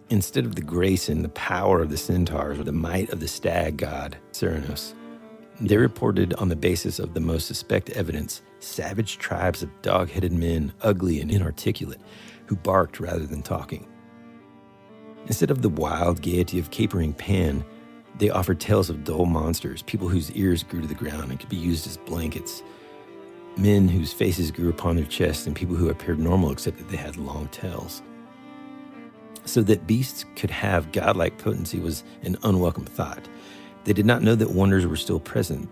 Instead of the grace and the power of the centaurs or the might of the stag god, Cernunnos, they reported on the basis of the most suspect evidence savage tribes of dog-headed men, ugly and inarticulate, who barked rather than talking. Instead of the wild gaiety of capering Pan, they offered tales of dull monsters, people whose ears grew to the ground and could be used as blankets, men whose faces grew upon their chests, and people who appeared normal except that they had long tails. So that beasts could have godlike potency was an unwelcome thought. They did not know that wonders were still present,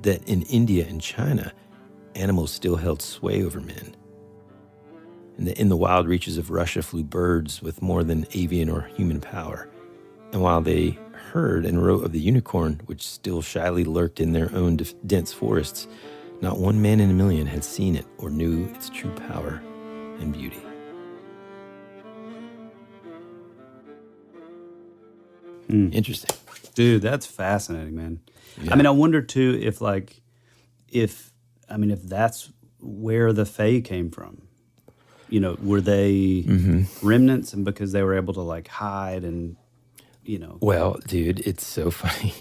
that in India and China, animals still held sway over men, and that in the wild reaches of Russia flew birds with more than avian or human power. And while they heard and wrote of the unicorn, which still shyly lurked in their own dense forests, not one man in a million had seen it or knew its true power and beauty. Interesting. Dude, that's fascinating, man. Yeah. I mean, I wonder too if that's where the Fae came from. You know, were they remnants, and because they were able to like hide and, you know. Well, dude, it's so funny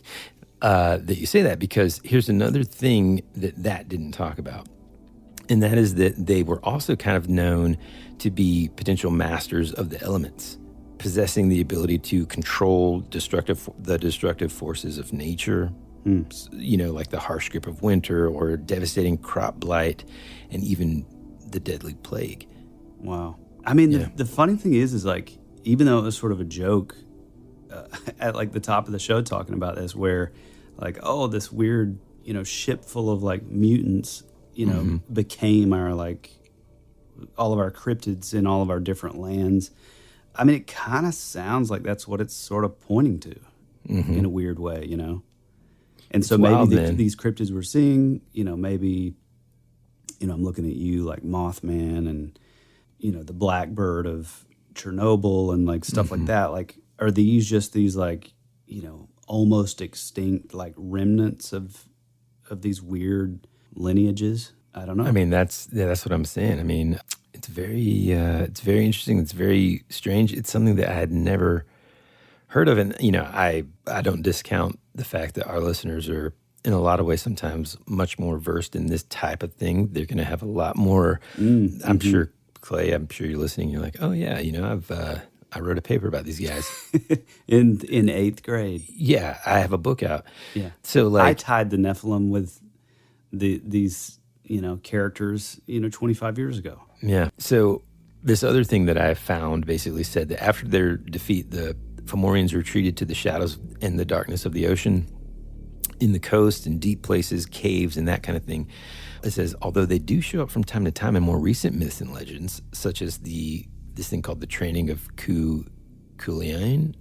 that you say that, because here's another thing that didn't talk about. And that is that they were also kind of known to be potential masters of the elements, possessing the ability to control the destructive forces of nature, you know, like the harsh grip of winter or devastating crop blight and even the deadly plague. Wow. I mean, the funny thing is like, even though it was sort of a joke at like the top of the show talking about this, where like, oh, this weird, you know, ship full of like mutants, you know, became our like, all of our cryptids in all of our different lands. I mean, it kind of sounds like that's what it's sort of pointing to in a weird way, you know? And so maybe these cryptids we're seeing, you know, maybe, you know, I'm looking at you like Mothman and, you know, the Blackbird of Chernobyl and like stuff like that. Like, are these just these like, you know, almost extinct like remnants of these weird lineages? I don't know. I mean, that's what I'm saying. I mean, it's very interesting. It's very strange. It's something that I had never heard of. And, you know, I don't discount the fact that our listeners are in a lot of ways sometimes much more versed in this type of thing. They're going to have a lot more, I'm sure, Clay, I'm sure you're listening. You're like, oh yeah, you know, I wrote a paper about these guys. in 8th grade. Yeah, I have a book out. Yeah. So like, I tied the Nephilim with these, you know, characters, you know, 25 years ago. Yeah. So this other thing that I found basically said that after their defeat, the Fomorians retreated to the shadows and the darkness of the ocean, in the coast and deep places, caves and that kind of thing. It says, although they do show up from time to time in more recent myths and legends, such as this thing called the training of Culain,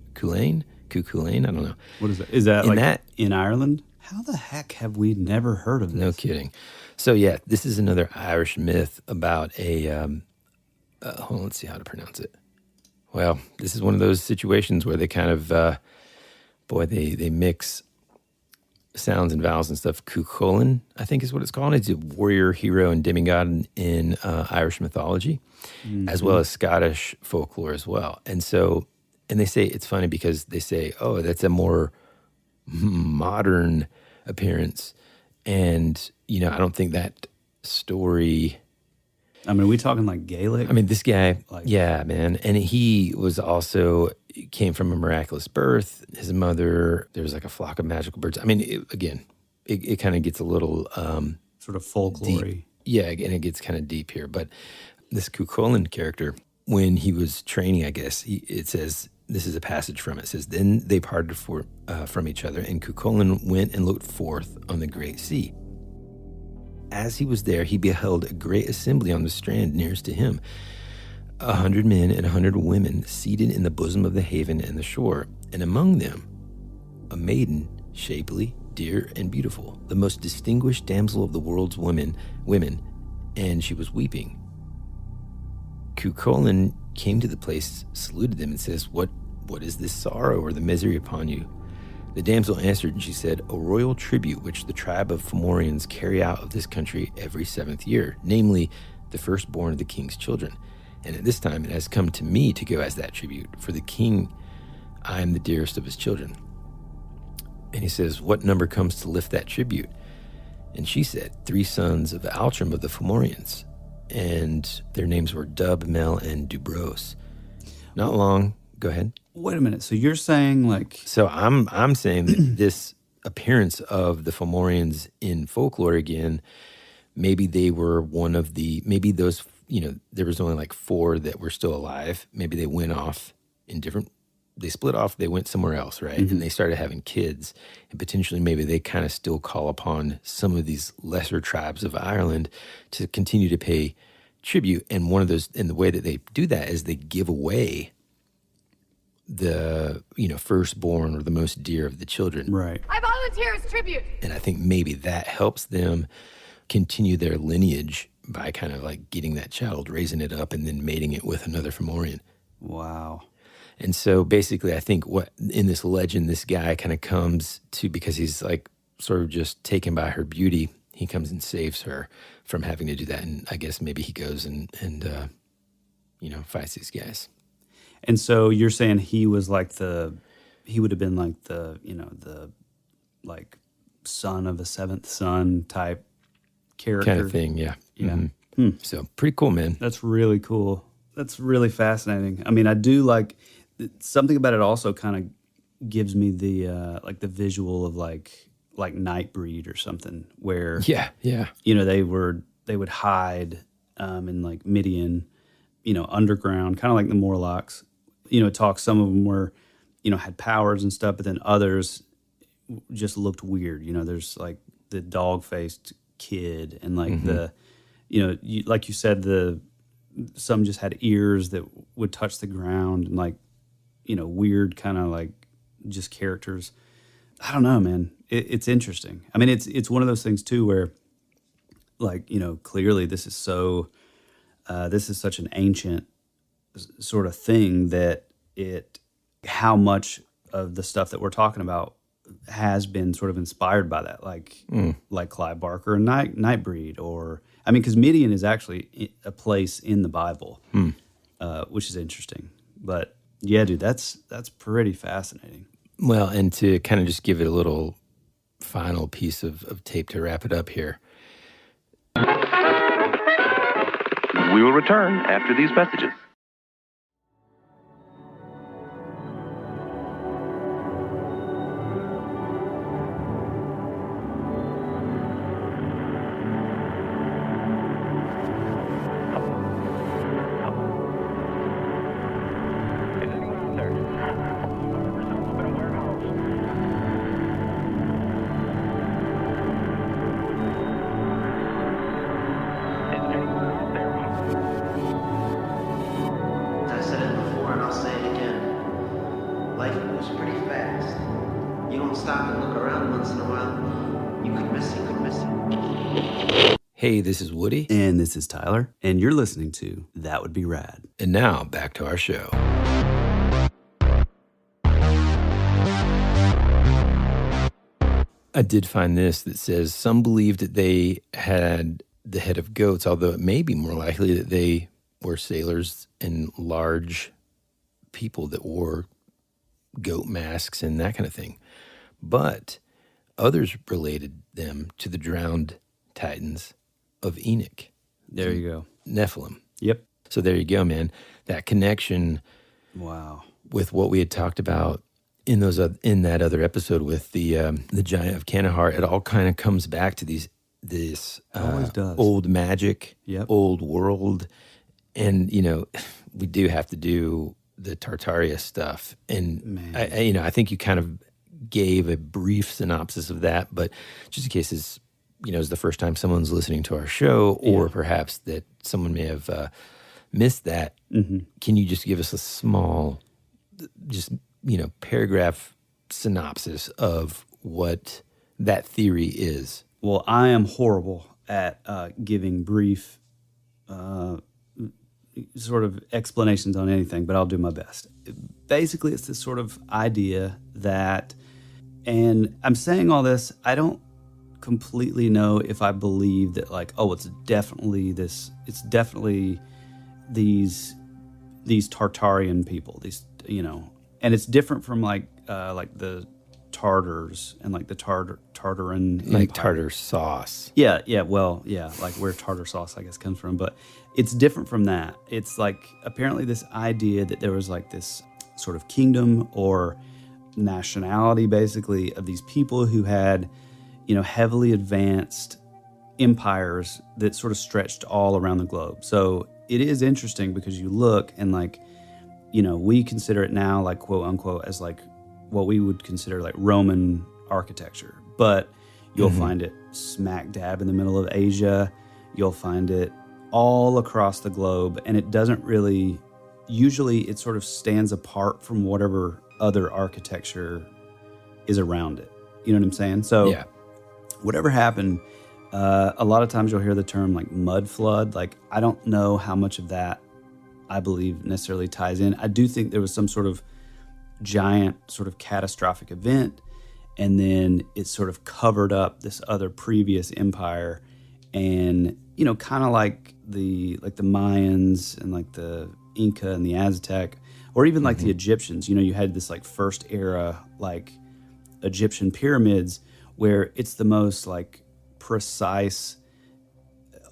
I don't know. What is that? Is that in Ireland? How the heck have we never heard of this? No kidding. So yeah, this is another Irish myth about a, hold on, let's see how to pronounce it. Well, this is one of those situations where they kind of, they mix sounds and vowels and stuff. Cuchulainn, I think is what it's called. It's a warrior, hero, and demigod in Irish mythology, as well as Scottish folklore as well. And so, and they say, it's funny because they say, oh, that's a more modern appearance. And, you know, I don't think that story... I mean, are we talking like Gaelic? I mean, this guy, yeah, man. And he was also, came from a miraculous birth. His mother, there was like a flock of magical birds. I mean, it kind of gets a little... sort of folklore-y. Yeah, and it gets kind of deep here. But this Cuchulainn character, when he was training, I guess, it says This is a passage from it. It says, "Then they parted from each other, and Cuchulainn went and looked forth on the great sea. As he was there, he beheld a great assembly on the strand nearest to him, 100 men and 100 women seated in the bosom of the haven and the shore, and among them a maiden, shapely, dear, and beautiful, the most distinguished damsel of the world's women, and she was weeping. Cuchulainn came to the place, saluted them, and says, What is this sorrow or the misery upon you? The damsel answered, and she said, A royal tribute which the tribe of Fomorians carry out of this country every 7th year, namely the firstborn of the king's children. And at this time it has come to me to go as that tribute. For the king, I am the dearest of his children. And he says, What number comes to lift that tribute? And she said, 3 sons of Altram of the Fomorians. And their names were Dub, Mel, and Dubros. Not long. Go ahead. Wait a minute. So you're saying So I'm saying that this appearance of the Fomorians in folklore again, maybe they were one of maybe those, there was only 4 that were still alive. Maybe they went off they split off, they went somewhere else, right? Mm-hmm. And they started having kids. And potentially maybe they kind of still call upon some of these lesser tribes of Ireland to continue to pay tribute. And the way that they do that is they give away the, firstborn or the most dear of the children. Right. I volunteer as tribute. And I think maybe that helps them continue their lineage by kind of getting that child, raising it up, and then mating it with another Fomorian. Wow. And so basically I think what in this legend, this guy kind of comes to, because he's sort of just taken by her beauty, he comes and saves her from having to do that. And I guess maybe he goes and fights these guys. And so you're saying he was he would have been the son of a 7th son type character. Kind of thing, yeah. Yeah. Mm-hmm. So pretty cool, man. That's really cool. That's really fascinating. I mean, I do something about it also kind of gives me the visual of Nightbreed or something where yeah. They would hide in Midian, underground, kind of like the Morlocks. It talks, some of them were, had powers and stuff, but then others just looked weird. There's the dog-faced kid and the, like you said, some just had ears that would touch the ground and weird kind of just characters. I don't know, man. It's interesting. I mean, it's one of those things too where clearly this is such an ancient sort of thing that how much of the stuff that we're talking about has been sort of inspired by that, like Clive Barker and Nightbreed, or because Midian is actually a place in the Bible, which is interesting. But yeah, dude, that's pretty fascinating. Well, and to kind of just give it a little final piece of tape to wrap it up here. We will return after these messages. Hey, this is Woody. And this is Tyler. And you're listening to That Would Be Rad. And now, back to our show. I did find this that says, some believed that they had the head of goats, although it may be more likely that they were sailors and large people that wore goat masks and that kind of thing. But others related them to the drowned titans of Enoch. There you go. Nephilim. Yep. So there you go, man. That connection. Wow. With what we had talked about in that other episode with the giant of Kandahar, it all kind of comes back to this old magic, old world, and we do have to do the Tartaria stuff. And I think you kind of gave a brief synopsis of that, but just in case it's the first time someone's listening to our show, or perhaps that someone may have missed that. Can you just give us a small, paragraph synopsis of what that theory is? Well, I am horrible at giving brief sort of explanations on anything, but I'll do my best. Basically, it's this sort of idea that, and I'm saying all this, I don't completely know if I believe that, like, it's definitely these Tartarian people, these, and it's different from like the Tartars and like the Tartaran like Empire. tartar sauce. Yeah, like where tartar sauce I guess comes from, but it's different from that. It's like apparently this idea that there was like this sort of kingdom or nationality basically of these people who had, heavily advanced empires that sort of stretched all around the globe. So it is interesting because you look and like, we consider it now like quote unquote as like what we would consider like Roman architecture, but you'll find it smack dab in the middle of Asia. You'll find it all across the globe, and it doesn't really, usually it sort of stands apart from whatever other architecture is around it. You know what I'm saying? So whatever happened, a lot of times you'll hear the term like mud flood. Like, I don't know how much of that I believe necessarily ties in. I do think there was some sort of giant sort of catastrophic event, and then it sort of covered up this other previous empire, and kind of like the Mayans and like the Inca and the Aztec, or even like the Egyptians. You had this like first era like Egyptian pyramids where it's the most like precise,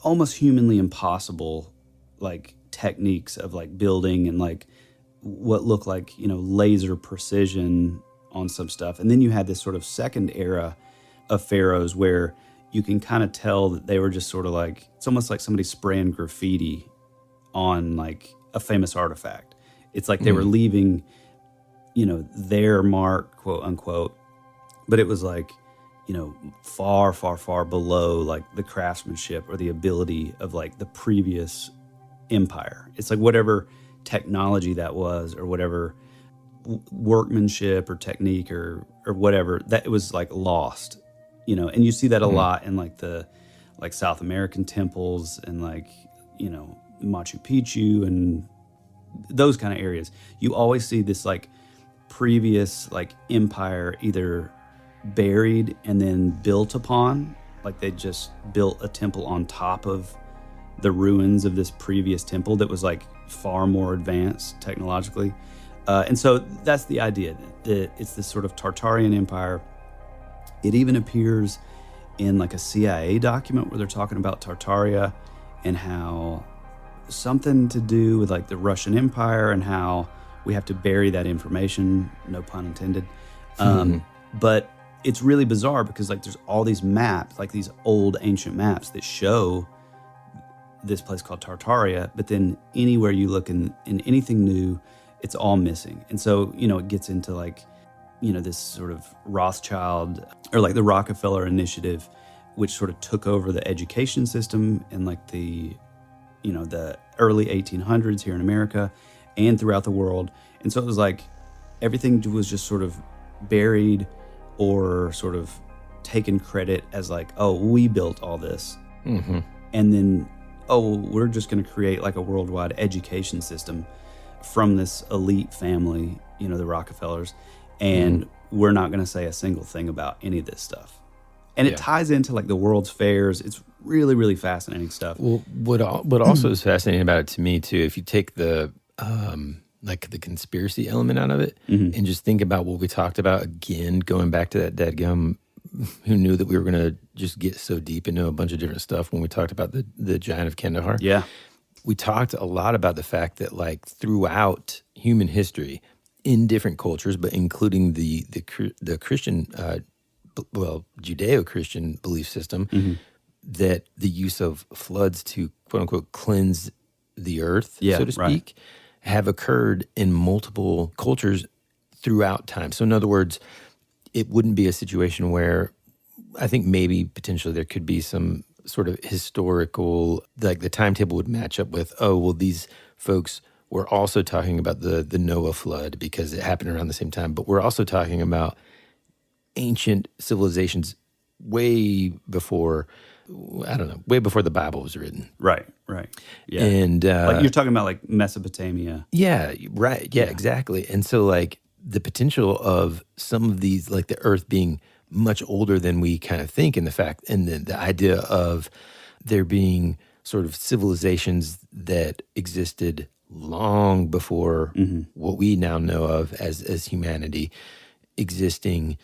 almost humanly impossible like techniques of like building and like what looked like, laser precision on some stuff. And then you had this sort of second era of pharaohs where you can kind of tell that they were just sort of like, it's almost like somebody spraying graffiti on like a famous artifact. It's like they were leaving, their mark, quote unquote, but it was like, far, far, far below like the craftsmanship or the ability of like the previous empire. It's like whatever technology that was, or whatever workmanship or technique or whatever, that it was like lost, and you see that a lot in like the like South American temples and like, Machu Picchu and those kind of areas. You always see this like previous like empire either buried and then built upon, like they just built a temple on top of the ruins of this previous temple that was like far more advanced technologically. And so that's the idea, that it's this sort of Tartarian empire. It even appears in like a CIA document where they're talking about Tartaria and how something to do with like the Russian Empire and how we have to bury that information, no pun intended. But it's really bizarre because like there's all these maps, like these old ancient maps that show this place called Tartaria, but then anywhere you look in anything new, it's all missing. And so, it gets into like, this sort of Rothschild or like the Rockefeller initiative, which sort of took over the education system in like the early 1800s here in America and throughout the world. And so it was like everything was just sort of buried or sort of taken credit as like, oh, we built all this. And then, oh, we're just going to create like a worldwide education system from this elite family, the Rockefellers, and we're not going to say a single thing about any of this stuff. And it ties into like the World's Fairs. It's really, really fascinating stuff. Well, what also is fascinating about it to me too, if you take the like the conspiracy element out of it and just think about what we talked about again, going back to that dadgum, who knew that we were going to just get so deep into a bunch of different stuff when we talked about the giant of Kandahar. Yeah. We talked a lot about the fact that like throughout human history, in different cultures, but including the Christian, Judeo-Christian belief system, that the use of floods to quote unquote cleanse the earth, so to speak, have occurred in multiple cultures throughout time. So in other words, it wouldn't be a situation where I think maybe potentially there could be some sort of historical, like the timetable would match up with, oh, well, these folks were also talking about the Noah flood because it happened around the same time. But we're also talking about ancient civilizations way before, I don't know, way before the Bible was written. Right. Yeah. And like you're talking about like Mesopotamia. Yeah, right. Yeah, exactly. And so like the potential of some of these, like the earth being much older than we kind of think, and the fact, and the idea of there being sort of civilizations that existed long before what we now know of as humanity existing,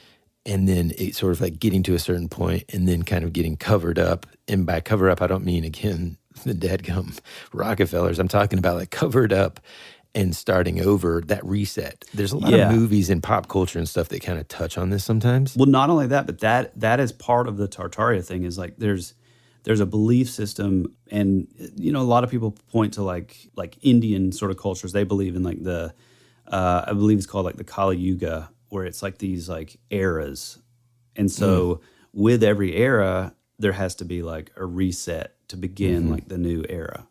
and then it sort of like getting to a certain point and then kind of getting covered up. And by cover up, I don't mean, again, the dadgum Rockefellers. I'm talking about like covered up and starting over, that reset. There's a lot of movies and pop culture and stuff that kind of touch on this sometimes. Well, not only that, but that is part of the Tartaria thing, is like there's a belief system, and you know, a lot of people point to like Indian sort of cultures. They believe in like the I believe it's called like the Kali Yuga, where it's like these like eras. And so with every era, there has to be like a reset to begin like the new era.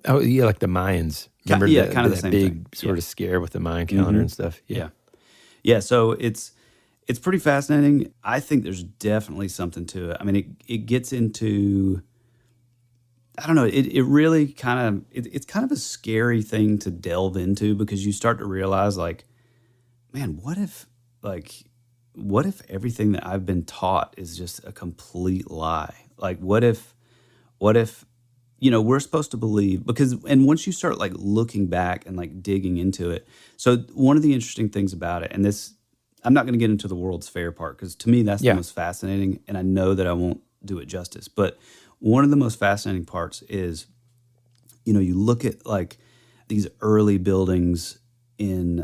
Oh yeah, like the Mayans. Remember kind of the same big thing. Sort of scare with the Mayan calendar and stuff. Yeah. So it's pretty fascinating. I think there's definitely something to it. I mean, it gets into, I don't know, it really kind of, it's kind of a scary thing to delve into, because you start to realize like, man, what if everything that I've been taught is just a complete lie? Like, what if, you know, we're supposed to believe, and once you start like looking back and like digging into it. So one of the interesting things about it, and this, I'm not going to get into the World's Fair part, because to me that's the most fascinating, and I know that I won't do it justice. But one of the most fascinating parts is, you know, you look at like these early buildings in,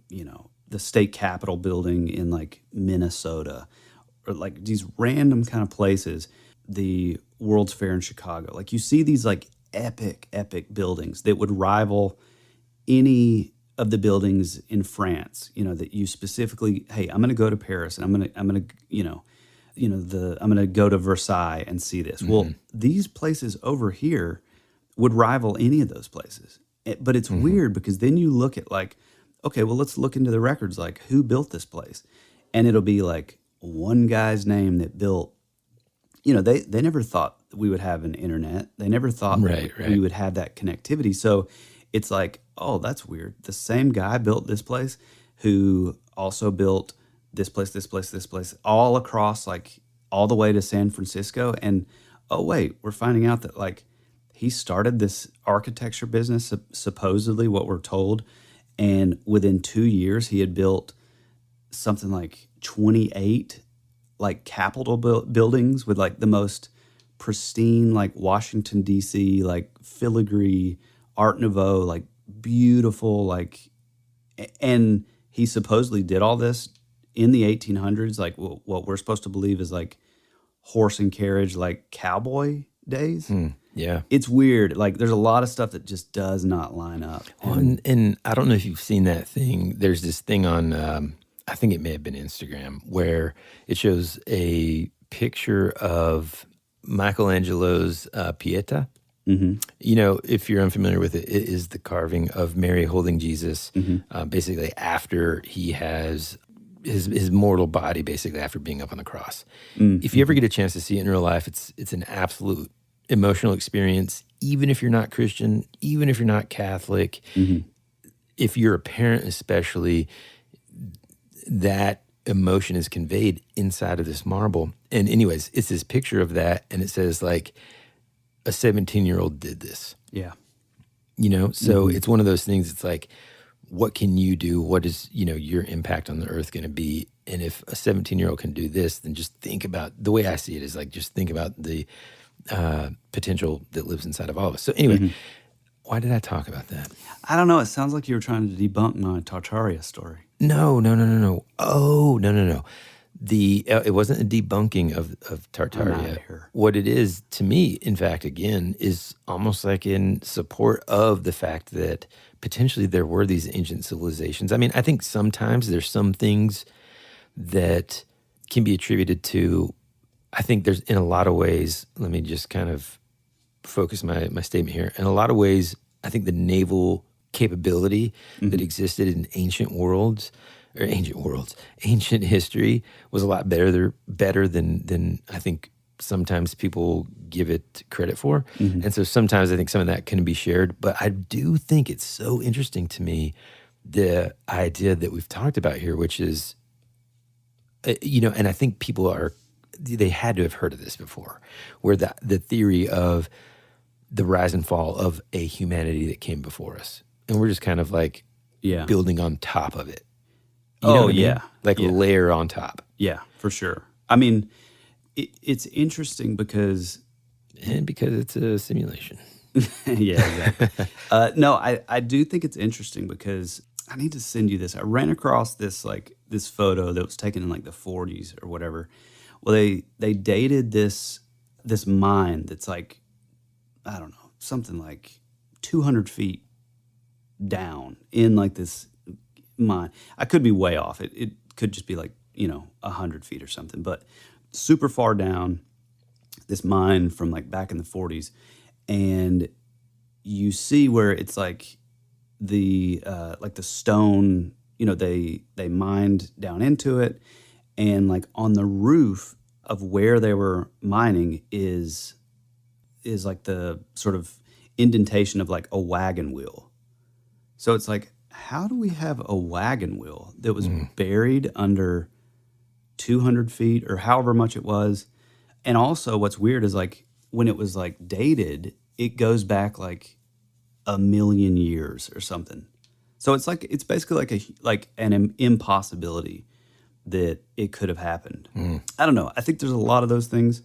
you know, the state capitol building in like Minnesota, or like these random kind of places, the World's Fair in Chicago. Like you see these like epic buildings that would rival any of the buildings in France, you know, that you specifically, hey, I'm going to go to Paris and I'm going to, I'm going to go to Versailles and see this. Well, these places over here would rival any of those places. But it's weird, because then you look at like, okay, well, let's look into the records, like who built this place? And it'll be like one guy's name that built, you know, they never thought we would have an internet. They never thought we would have that connectivity. So it's like, oh, that's weird. The same guy built this place who also built this place, all across, like all the way to San Francisco. And oh, wait, we're finding out that like he started this architecture business, supposedly what we're told. And within 2 years, he had built something like 28 like Capitol buildings with like the most pristine, like Washington, D.C., like filigree, Art Nouveau, like beautiful, like, and he supposedly did all this in the 1800s, like what we're supposed to believe is like horse and carriage, like cowboy days. Yeah. It's weird. Like there's a lot of stuff that just does not line up. And I don't know if you've seen that thing. There's this thing on, I think it may have been Instagram, where it shows a picture of Michelangelo's Pieta. You know, if you're unfamiliar with it, it is the carving of Mary holding Jesus, basically after he has his mortal body, basically after being up on the cross. If you ever get a chance to see it in real life, it's an absolute emotional experience, even if you're not Christian, even if you're not Catholic. If you're a parent especially, that emotion is conveyed inside of this marble. And anyways, it's this picture of that, and it says like, a 17-year-old did this. Yeah. You know, so it's one of those things, it's like, what can you do? What is, you know, your impact on the earth going to be? And if a 17-year-old can do this, then just think about, the way I see it is like, just think about the potential that lives inside of all of us. So anyway, why did I talk about that? I don't know. It sounds like you were trying to debunk my Tartaria story. No. Oh, no. It wasn't a debunking of Tartaria. What it is to me, in fact, again, is almost like in support of the fact that potentially there were these ancient civilizations. I mean, I think sometimes there's some things that can be attributed to, I think there's, in a lot of ways, let me just kind of focus my statement here. In a lot of ways, I think the naval capability that existed in ancient history was a lot better than I think sometimes people give it credit for. And so sometimes I think some of that can be shared. But I do think it's so interesting to me, the idea that we've talked about here, which is, and I think they had to have heard of this before, where the theory of the rise and fall of a humanity that came before us. And we're just kind of like building on top of it. You know what I mean? Like layer on top. Yeah, for sure. I mean, it's interesting because it's a simulation. Yeah, exactly. No, I do think it's interesting because I need to send you this. I ran across this photo that was taken in like the 40s or whatever. Well, they dated this mine that's like, I don't know, something like 200 feet down in like this mine. I could be way off. It could just be like, 100 feet or something, but super far down, this mine from like back in the 40s. And you see where it's like the stone, they mined down into it, and like on the roof of where they were mining is like the sort of indentation of like a wagon wheel. So it's like, how do we have a wagon wheel that was buried under 200 feet or however much it was? And also what's weird is like when it was like dated, it goes back like 1 million years or something. So it's like, it's basically like an impossibility that it could have happened. I don't know. I think there's a lot of those things,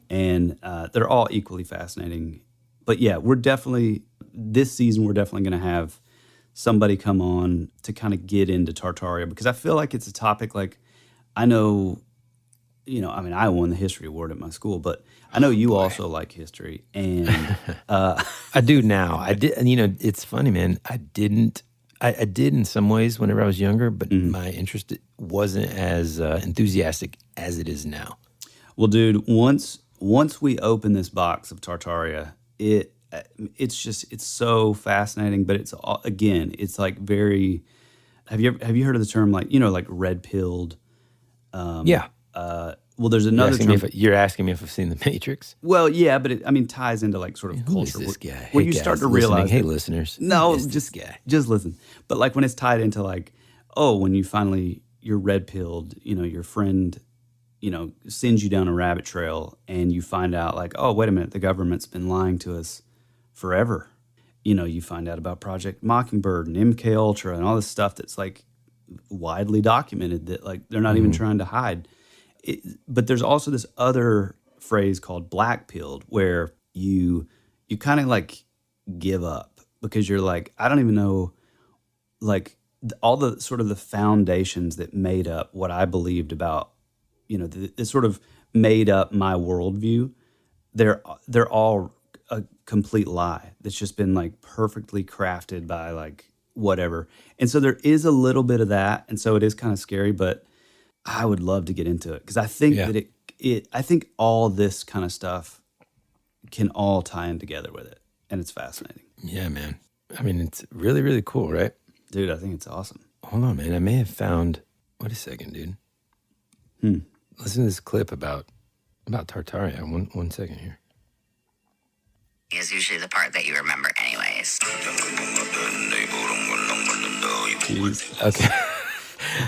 and they're all equally fascinating. But yeah, this season we're definitely going to have somebody come on to kind of get into Tartaria, because I feel like it's a topic like, I know, I won the history award at my school, but I know you also like history, and I do now. I did, and it's funny, man. I did in some ways whenever I was younger, but my interest wasn't as enthusiastic as it is now. Well, dude, once we open this box of Tartaria, it's so fascinating, but it's like very. Have you heard of the term like red pilled? Yeah. Well, there's another term. You're asking me if I've seen The Matrix? Well, yeah, but it ties into like sort of culture. Who is this guy? When you start to realize, hey, listeners, no, just listen. But like when it's tied into like, when you're red pilled, your friend, sends you down a rabbit trail, and you find out like, oh, wait a minute, the government's been lying to us forever. You find out about Project Mockingbird and MK Ultra and all this stuff that's like widely documented that like they're not even trying to hide. But there's also this other phrase called black pilled, where you kind of like give up because you're like, I don't even know, like all the sort of the foundations that made up what I believed about, that sort of made up my worldview. They're all a complete lie that's just been like perfectly crafted by like whatever. And so there is a little bit of that, and so it is kind of scary, but I would love to get into it because I think that I think all this kind of stuff can all tie in together with it, and it's fascinating. Yeah, man. I mean, it's really, really cool, right? Dude, I think it's awesome. Hold on, man. I may have found. Wait a second, dude. Listen to this clip about Tartaria. One second here. Is usually the part that you remember, anyways.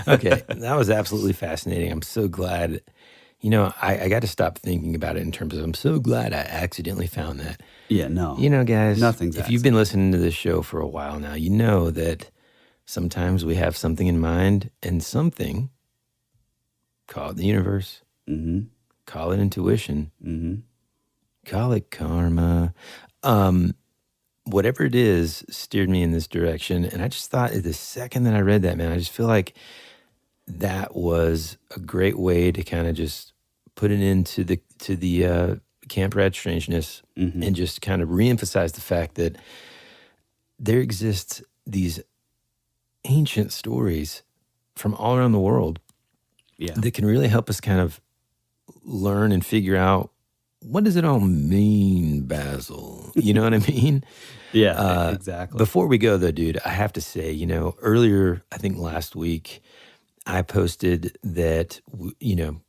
Okay, that was absolutely fascinating. I'm so glad, I got to stop thinking about it in terms of I'm so glad I accidentally found that. Yeah, no. Guys, nothing's if you've been listening to this show for a while now, you know that sometimes we have something in mind, and something, call it the universe, call it intuition, call it karma, whatever it is, steered me in this direction. And I just thought the second that I read that, man, I just feel like that was a great way to kind of just put it into the Camp Rad strangeness and just kind of reemphasize the fact that there exists these ancient stories from all around the world that can really help us kind of learn and figure out, what does it all mean, Basil? You know what I mean? Yeah, exactly. Before we go, though, dude, I have to say, earlier, I think last week, I posted that,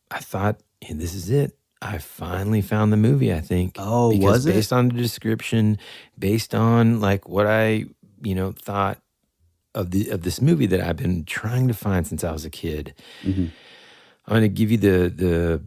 I thought, hey, this is it. I finally found the movie, I think. Oh, because was it? Based on the description, based on like what I, thought of this movie that I've been trying to find since I was a kid. I'm going to give you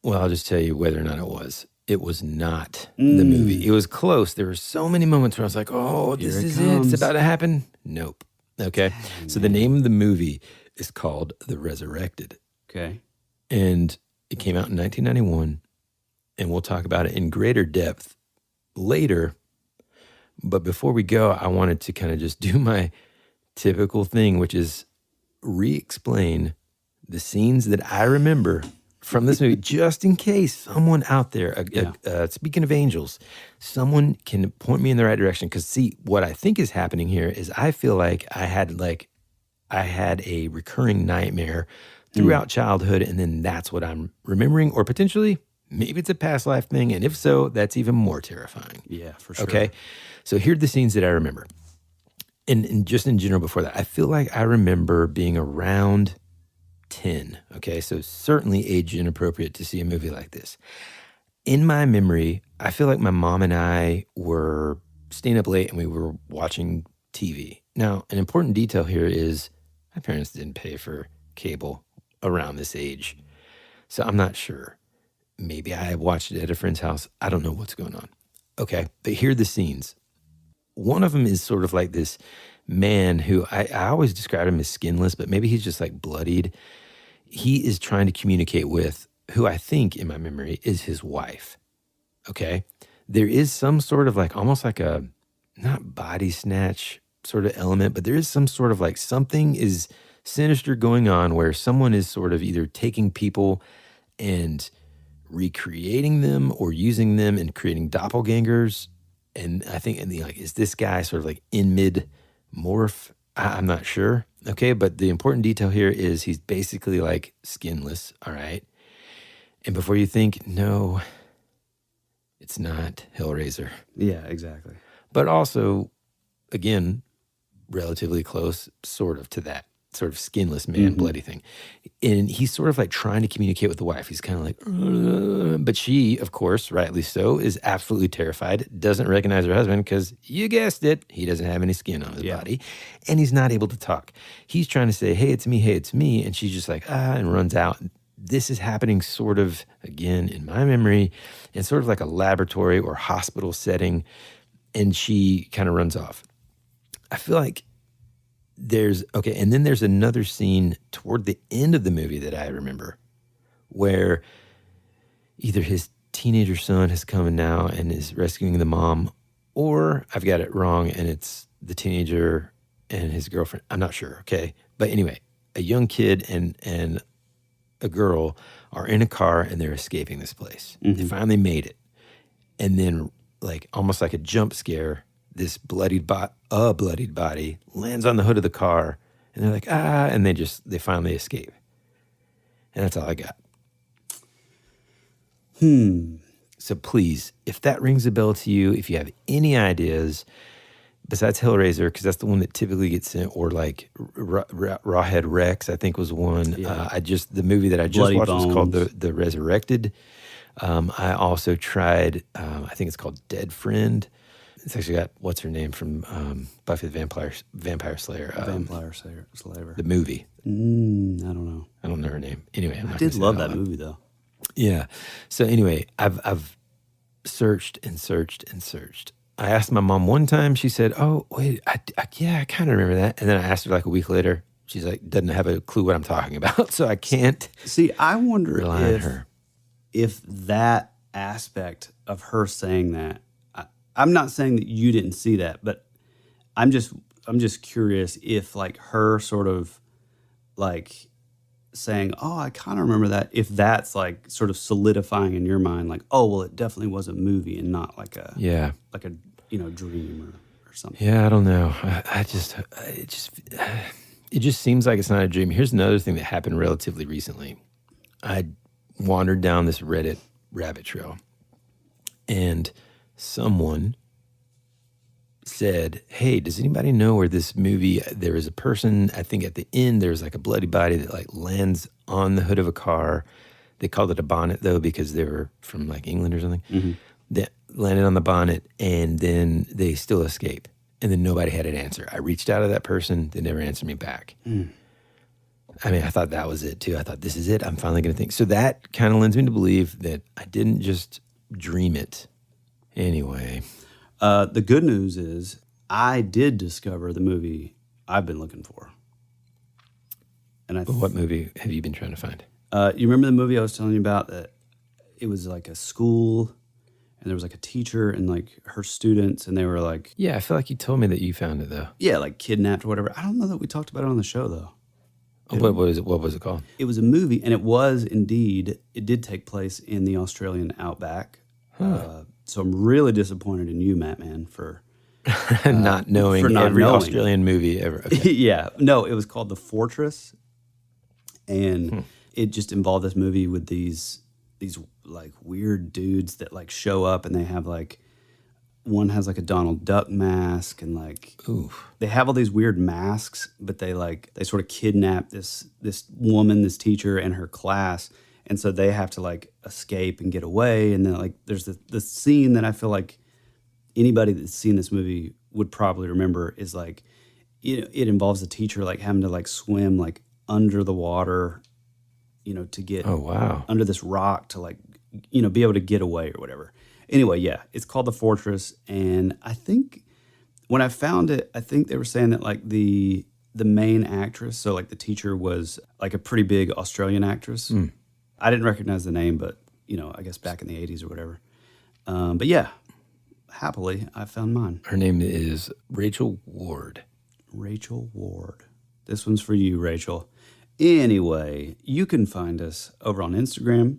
well, I'll just tell you whether or not it was. It was not the movie. It was close. There were so many moments where I was like, oh, this is it. It's about to happen. Nope. Okay. So the name of the movie is called The Resurrected. Okay. And it came out in 1991, and we'll talk about it in greater depth later. But before we go, I wanted to kind of just do my typical thing, which is re-explain the scenes that I remember from this movie, just in case someone out there, speaking of angels, someone can point me in the right direction. Because see, what I think is happening here is I feel like I had a recurring nightmare throughout childhood, and then that's what I'm remembering, or potentially maybe it's a past life thing, and if so, that's even more terrifying. Yeah, for sure. Okay, so here are the scenes that I remember. And just in general before that, I feel like I remember being around 10, okay? So certainly age inappropriate to see a movie like this. In my memory, I feel like my mom and I were staying up late and we were watching TV. Now, an important detail here is my parents didn't pay for cable around this age. So I'm not sure. Maybe I watched it at a friend's house. I don't know what's going on. Okay, but here are the scenes. One of them is sort of like this man who I always describe him as skinless, but maybe he's just like bloodied. He is trying to communicate with who I think in my memory is his wife. Okay. There is some sort of like, almost like a, not body snatch sort of element, but there is some sort of like something is sinister going on where someone is sort of either taking people and recreating them or using them and creating doppelgangers. And I think, is this guy sort of like in mid-morph? I'm not sure. Okay, but the important detail here is he's basically like skinless, all right? And before you think, no, it's not Hellraiser. Yeah, exactly. But also, again, relatively close sort of to that sort of skinless man, bloody thing. And he's sort of like trying to communicate with the wife. He's kind of like, but she, of course, rightly so, is absolutely terrified, doesn't recognize her husband because, you guessed it, he doesn't have any skin on his body, and he's not able to talk. He's trying to say, hey, it's me, and she's just like, and runs out. This is happening sort of, again, in my memory, in sort of like a laboratory or hospital setting, and she kind of runs off. I feel like and then there's another scene toward the end of the movie that I remember where either his teenager son has come in now and is rescuing the mom, or I've got it wrong and it's the teenager and his girlfriend. I'm not sure, okay? But anyway, a young kid and a girl are in a car and they're escaping this place. They finally made it. And then like almost like a jump scare, this bloodied body lands on the hood of the car, and they're like, and they finally escape. And that's all I got. So please, if that rings a bell to you, if you have any ideas, besides Hellraiser, because that's the one that typically gets sent, or like Rawhead Rex, I think was one. Yeah. The movie that I just watched was called The Resurrected. I also tried, I think it's called Dead Friend. It's actually got, what's her name from Buffy the Vampire Slayer. Vampire Slayer. The movie. I don't know. I don't know her name. Anyway, I did love that movie though. Yeah. So anyway, I've searched and searched and searched. I asked my mom one time. She said, "Oh, wait, I kind of remember that." And then I asked her like a week later. She's like, doesn't have a clue what I'm talking about. So I can't. See, I wonder rely on her. If that aspect of her saying that. I'm not saying that you didn't see that, but I'm just curious if like her sort of like saying, oh, I kind of remember that, if that's like sort of solidifying in your mind, like, oh, well, it definitely was a movie and not like a dream or something. Yeah, I don't know. It just seems like it's not a dream. Here's another thing that happened relatively recently. I wandered down this Reddit rabbit trail, and someone said, hey, does anybody know where this movie, there is a person, I think at the end, there's like a bloody body that like lands on the hood of a car. They called it a bonnet though, because they were from like England or something. Mm-hmm. That landed on the bonnet, and then they still escape. And then nobody had an answer. I reached out to that person. They never answered me back. Mm. I mean, I thought that was it too. I thought, this is it. I'm finally going to think. So that kind of lends me to believe that I didn't just dream it. Anyway. The good news is I did discover the movie I've been looking for. And what movie have you been trying to find? You remember the movie I was telling you about? That it was like a school, and there was like a teacher and like her students, and they were like... Yeah, I feel like you told me that you found it though. Yeah, like kidnapped or whatever. I don't know that we talked about it on the show though. What was it called? It was a movie, and it did take place in the Australian outback. Huh. So I'm really disappointed in you, Matt, man, for not knowing every Australian movie ever. Okay. Yeah, no, it was called The Fortress, and it just involved this movie with these like weird dudes that like show up, and they have like, one has like a Donald Duck mask, and like they have all these weird masks, but they sort of kidnap this woman, this teacher, and her class. And so they have to like escape and get away. And then like there's the scene that I feel like anybody that's seen this movie would probably remember is like, it involves the teacher like having to like swim like under the water, to get under this rock to like, be able to get away or whatever. Anyway, yeah, it's called The Fortress. And I think when I found it, I think they were saying that like the main actress, so like the teacher was like a pretty big Australian actress. Mm. I didn't recognize the name, but, I guess back in the 80s or whatever. But yeah, happily, I found mine. Her name is Rachel Ward. Rachel Ward. This one's for you, Rachel. Anyway, you can find us over on Instagram.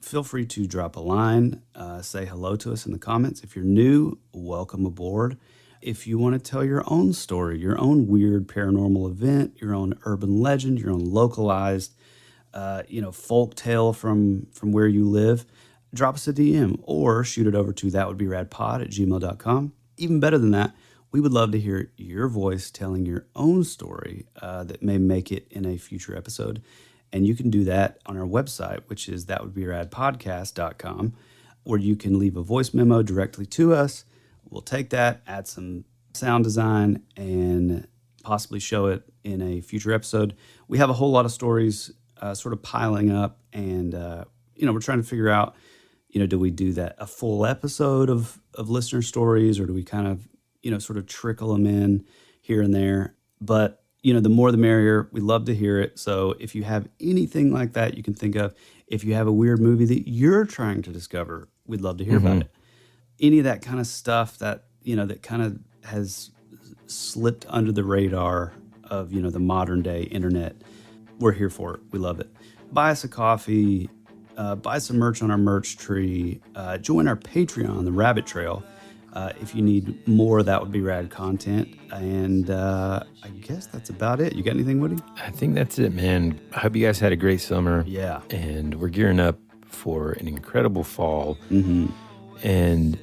Feel free to drop a line, say hello to us in the comments. If you're new, welcome aboard. If you want to tell your own story, your own weird paranormal event, your own urban legend, your own localized folk tale from where you live, drop us a DM or shoot it over to thatwouldberadpod@gmail.com. Even better than that, we would love to hear your voice telling your own story that may make it in a future episode. And you can do that on our website, which is thatwouldberadpodcast.com, where you can leave a voice memo directly to us. We'll take that, add some sound design, and possibly show it in a future episode. We have a whole lot of stories sort of piling up, and we're trying to figure out, do we do that a full episode of listener stories, or do we kind of sort of trickle them in here and there? But the more the merrier. We love to hear it. So if you have anything like that you can think of, if you have a weird movie that you're trying to discover, we'd love to hear about it. Any of that kind of stuff that that kind of has slipped under the radar of the modern day internet, we're here for it. We love it. Buy us a coffee, buy some merch on our merch tree, join our Patreon, The Rabbit Trail, if you need more That Would Be Rad content. And I guess that's about it. You got anything, Woody? I think that's it, man. I hope you guys had a great summer. Yeah. And we're gearing up for an incredible fall. Mm-hmm. And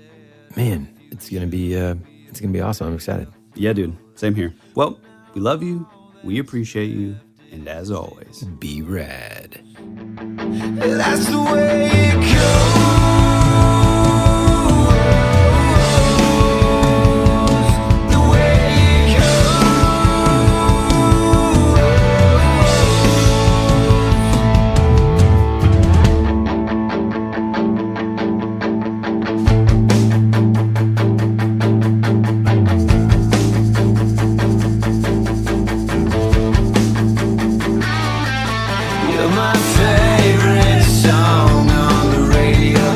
man, it's gonna be awesome. I'm excited. Yeah, dude. Same here. Well, we love you. We appreciate you. And as always, be rad. That's the way it goes. My favorite song on the radio.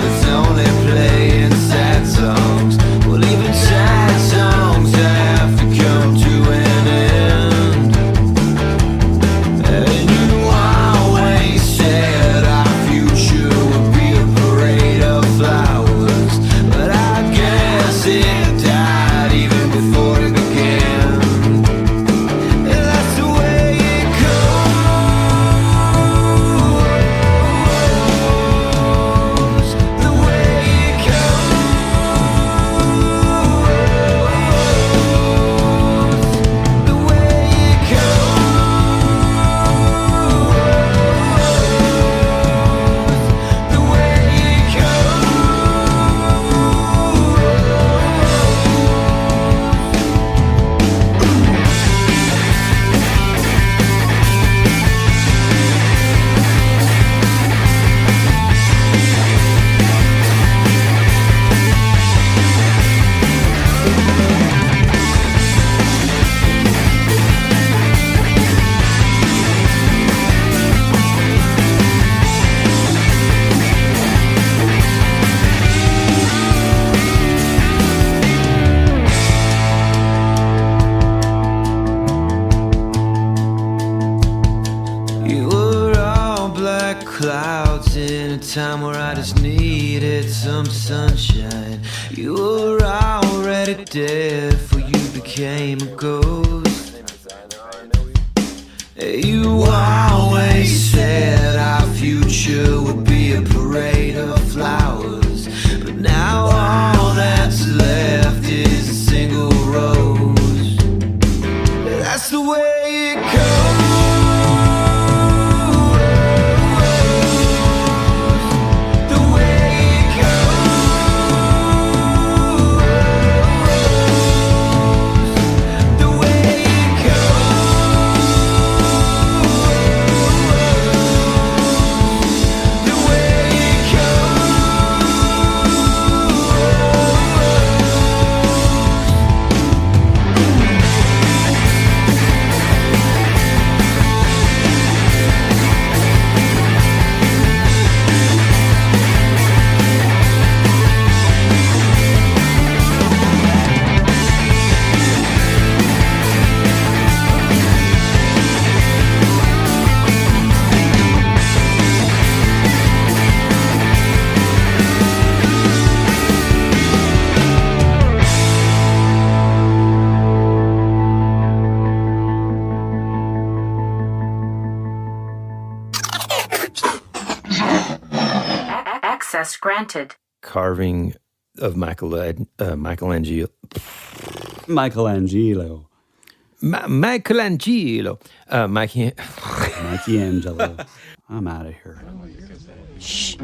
clouds in a time where I just needed some sunshine. You were already dead, for you became a ghost. You always said our future would be a parade of flowers, but now all that's left is a single rose. That's the way it goes. Access granted. Carving of Michelangelo. Michelangelo. Michelangelo. Michelangelo. I'm out of here. Shh.